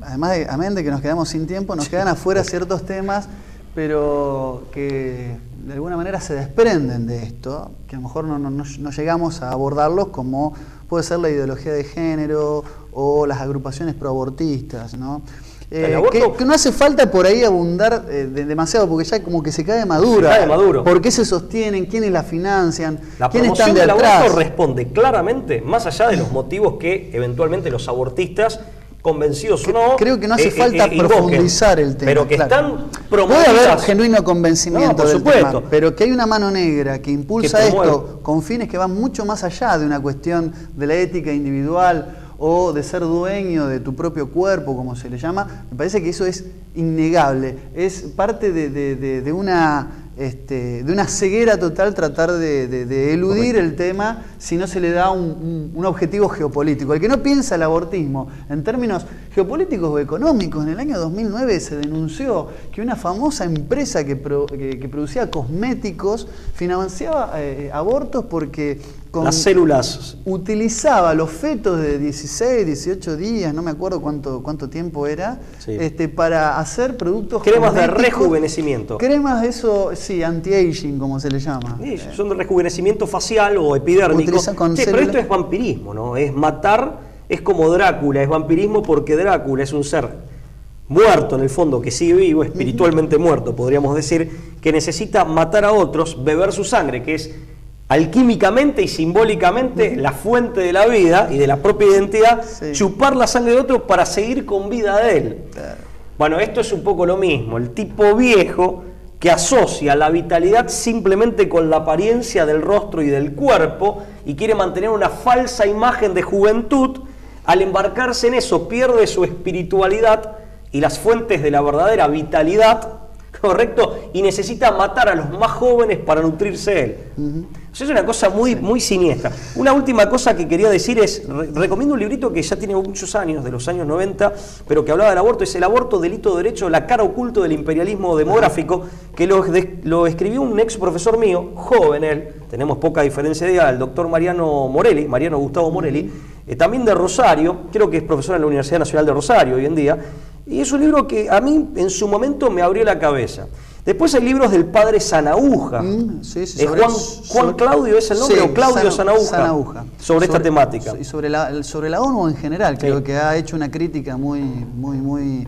Speaker 1: además de que nos quedamos sin tiempo, nos quedan afuera ciertos temas, pero que de alguna manera se desprenden de esto, que a lo mejor no llegamos a abordarlos, como puede ser la ideología de género o las agrupaciones proabortistas, ¿no? Que no hace falta por ahí abundar demasiado, porque ya como que se cae madura.
Speaker 2: Se cae maduro.
Speaker 1: ¿Por qué se sostienen? ¿Quiénes la financian?
Speaker 2: La
Speaker 1: ¿Quiénes están
Speaker 2: promoción del
Speaker 1: detrás?
Speaker 2: aborto responde claramente, más allá de los motivos que eventualmente los abortistas, convencidos o no,
Speaker 1: creo que no hace falta profundizar el tema,
Speaker 2: pero que están promovidas.
Speaker 1: Puede haber genuino convencimiento
Speaker 2: por
Speaker 1: del
Speaker 2: supuesto,
Speaker 1: tema, pero que hay una mano negra que impulsa esto con fines que van mucho más allá de una cuestión de la ética individual o de ser dueño de tu propio cuerpo, como se le llama. Me parece que eso es innegable, es parte de una ceguera total tratar de eludir el tema si no se le da un objetivo geopolítico. El que no piensa el abortismo en términos geopolíticos o económicos, en el año 2009 se denunció que una famosa empresa que producía cosméticos financiaba abortos porque
Speaker 2: las células
Speaker 1: utilizaba los fetos de 16, 18 días, no me acuerdo cuánto tiempo era, sí, para hacer productos
Speaker 2: cremas de rejuvenecimiento.
Speaker 1: Cremas de eso, sí, anti-aging, como se le llama.
Speaker 2: Sí, son de rejuvenecimiento facial o epidérmico. Sí, pero esto es vampirismo, ¿no? Es matar, es como Drácula, es vampirismo porque Drácula es un ser muerto en el fondo, que sigue vivo, espiritualmente muerto, podríamos decir, que necesita matar a otros, beber su sangre, que es alquímicamente y simbólicamente la fuente de la vida y de la propia identidad, chupar la sangre de otro para seguir con vida de él. Bueno, esto es un poco lo mismo, el tipo viejo que asocia la vitalidad simplemente con la apariencia del rostro y del cuerpo y quiere mantener una falsa imagen de juventud, al embarcarse en eso pierde su espiritualidad y las fuentes de la verdadera vitalidad, ¿correcto? Y necesita matar a los más jóvenes para nutrirse él. Eso es una cosa muy siniestra. Una última cosa que quería decir es, recomiendo un librito que ya tiene muchos años, de los años 90, pero que hablaba del aborto, es El aborto, delito o derecho, la cara oculta del imperialismo demográfico, que lo escribió un ex profesor mío, joven él, tenemos poca diferencia de edad, el doctor Mariano Gustavo Morelli, también de Rosario, creo que es profesor en la Universidad Nacional de Rosario hoy en día, y es un libro que a mí en su momento me abrió la cabeza. Después hay libros del padre Sanaúja. Juan Claudio es el nombre, o Claudio Sanaúja, sobre esta temática.
Speaker 1: Y sobre la ONU en general, creo que ha hecho una crítica muy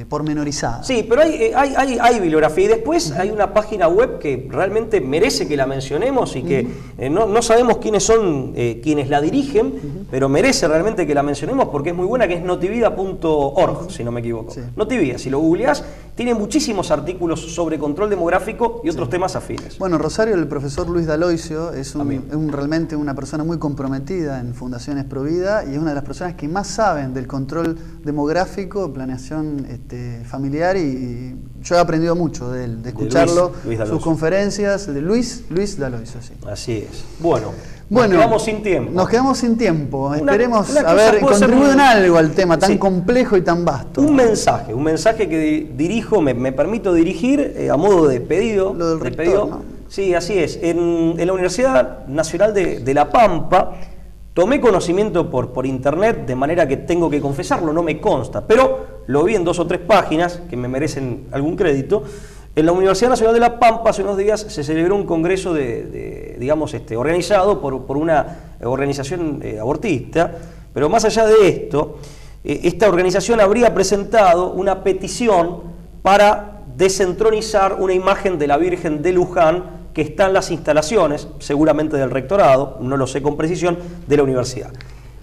Speaker 1: pormenorizada.
Speaker 2: Sí, pero hay bibliografía. Y después hay una página web que realmente merece que la mencionemos y que no sabemos quiénes son quienes la dirigen, pero merece realmente que la mencionemos porque es muy buena, que es notivida.org, si no me equivoco. Sí. Notivida, si lo googleás, tiene muchísimos artículos sobre control demográfico y otros temas afines.
Speaker 1: Bueno, Rosario, el profesor Luis D'Aloisio es realmente una persona muy comprometida en Fundaciones Provida y es una de las personas que más saben del control demográfico, planeación familiar, y yo he aprendido mucho de él, de escucharlo, Luis sus conferencias, de Luis D'Aloisio. Sí.
Speaker 2: Así es. Bueno, nos quedamos sin tiempo.
Speaker 1: Nos quedamos sin tiempo. Esperemos haber contribuido en algo al tema tan complejo y tan vasto.
Speaker 2: Un mensaje que dirijo, me permito dirigir a modo de pedido.
Speaker 1: Lo del rector, ¿no?
Speaker 2: Sí, así es. En la Universidad Nacional de La Pampa tomé conocimiento por internet, de manera que tengo que confesarlo, no me consta, pero lo vi en 2 o 3 páginas que me merecen algún crédito. En la Universidad Nacional de La Pampa hace unos días se celebró un congreso organizado por una organización abortista, pero más allá de esto, esta organización habría presentado una petición para desentronizar una imagen de la Virgen de Luján que está en las instalaciones, seguramente del rectorado, no lo sé con precisión, de la universidad.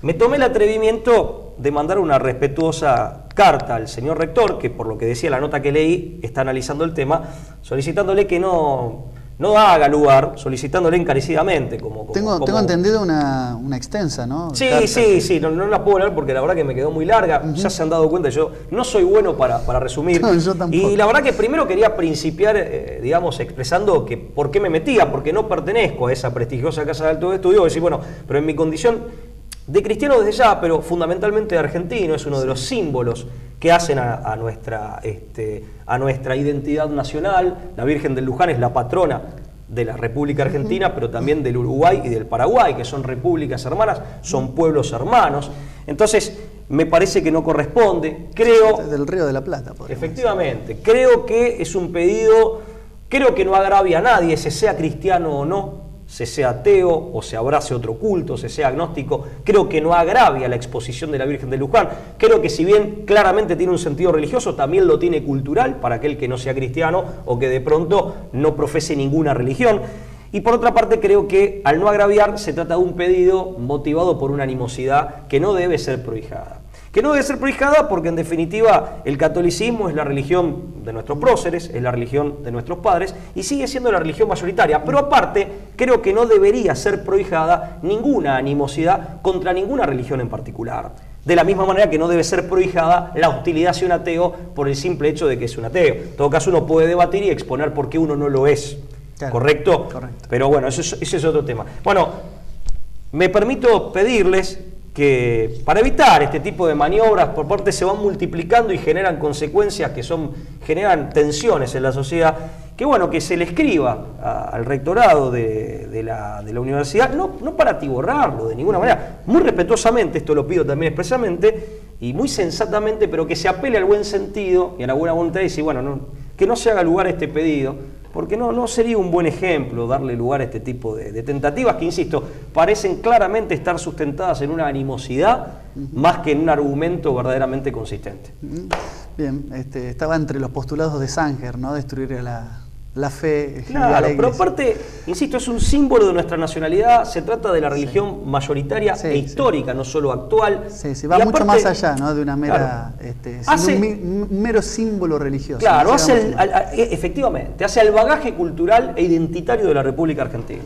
Speaker 2: Me tomé el atrevimiento de mandar una respetuosa carta al señor rector, que por lo que decía la nota que leí, está analizando el tema, solicitándole que no haga lugar, solicitándole encarecidamente.
Speaker 1: Tengo entendido una extensa, ¿no?
Speaker 2: Sí,
Speaker 1: carta.
Speaker 2: sí, no la puedo leer porque la verdad que me quedó muy larga. Ya se han dado cuenta, yo no soy bueno para resumir.
Speaker 1: No, yo tampoco.
Speaker 2: Y la verdad que primero quería principiar, expresando que por qué me metía, porque no pertenezco a esa prestigiosa casa de alto estudio. Decir, bueno, pero en mi condición de cristiano desde ya, pero fundamentalmente de argentino, es uno de los símbolos que hacen a nuestra identidad nacional. La Virgen del Luján es la patrona de la República Argentina, pero también del Uruguay y del Paraguay, que son repúblicas hermanas, son pueblos hermanos. Entonces, me parece que no corresponde. Creo...
Speaker 1: Del Río de la Plata,
Speaker 2: efectivamente. Creo que es un pedido, creo que no agravia a nadie, se sea cristiano o no, se sea ateo o se abrace otro culto, se sea agnóstico. Creo que no agravia la exposición de la Virgen de Luján. Creo que si bien claramente tiene un sentido religioso, también lo tiene cultural para aquel que no sea cristiano o que de pronto no profese ninguna religión. Y por otra parte creo que al no agraviar se trata de un pedido motivado por una animosidad que no debe ser prohijada. Que no debe ser prohijada porque en definitiva el catolicismo es la religión de nuestros próceres, es la religión de nuestros padres y sigue siendo la religión mayoritaria. Pero aparte creo que no debería ser prohijada ninguna animosidad contra ninguna religión en particular. De la misma manera que no debe ser prohijada la hostilidad hacia un ateo por el simple hecho de que es un ateo. En todo caso uno puede debatir y exponer por qué uno no lo es. Claro, ¿correcto?
Speaker 1: Correcto.
Speaker 2: Pero bueno, ese es otro tema. Bueno, me permito pedirles que para evitar este tipo de maniobras por parte se van multiplicando y generan consecuencias que generan tensiones en la sociedad, que bueno, que se le escriba al rectorado de la universidad, no para atiborrarlo de ninguna manera, muy respetuosamente, esto lo pido también expresamente, y muy sensatamente, pero que se apele al buen sentido y a la buena voluntad y decir, bueno, que no se haga lugar a este pedido, porque no sería un buen ejemplo darle lugar a este tipo de tentativas que, insisto, parecen claramente estar sustentadas en una animosidad más que en un argumento verdaderamente consistente.
Speaker 1: Bien, estaba entre los postulados de Sanger, ¿no? Destruir la fe.
Speaker 2: Claro, pero aparte, insisto, es un símbolo de nuestra nacionalidad, se trata de la religión mayoritaria e histórica, no solo actual.
Speaker 1: Sí, va mucho más allá, ¿no? De una mera, un mero símbolo religioso.
Speaker 2: Claro, efectivamente, hace al bagaje cultural e identitario de la República Argentina.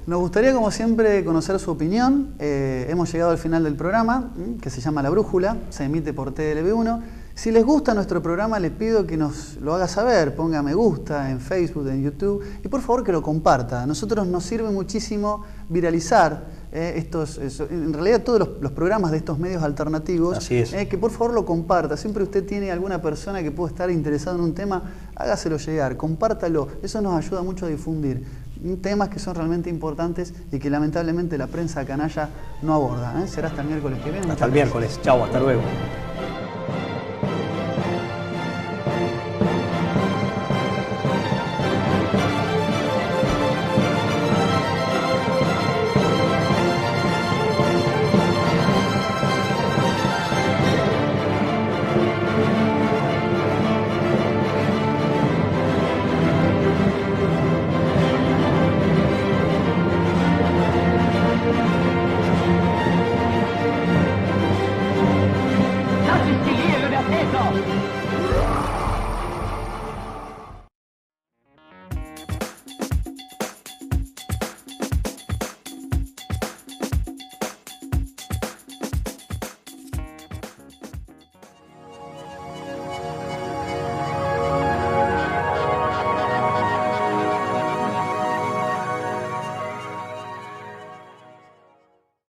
Speaker 1: Nos gustaría, como siempre, conocer su opinión. Hemos llegado al final del programa, que se llama La Brújula, se emite por TLB1. Si les gusta nuestro programa, les pido que nos lo haga saber, ponga me gusta en Facebook, en YouTube, y por favor que lo comparta. A nosotros nos sirve muchísimo viralizar en realidad todos los programas de estos medios alternativos.
Speaker 2: Así es.
Speaker 1: Que por favor lo comparta. Siempre usted tiene alguna persona que puede estar interesada en un tema, hágaselo llegar, compártalo. Eso nos ayuda mucho a difundir temas que son realmente importantes y que lamentablemente la prensa canalla no aborda. Será hasta el miércoles que viene.
Speaker 2: Hasta el miércoles. Chau, hasta luego.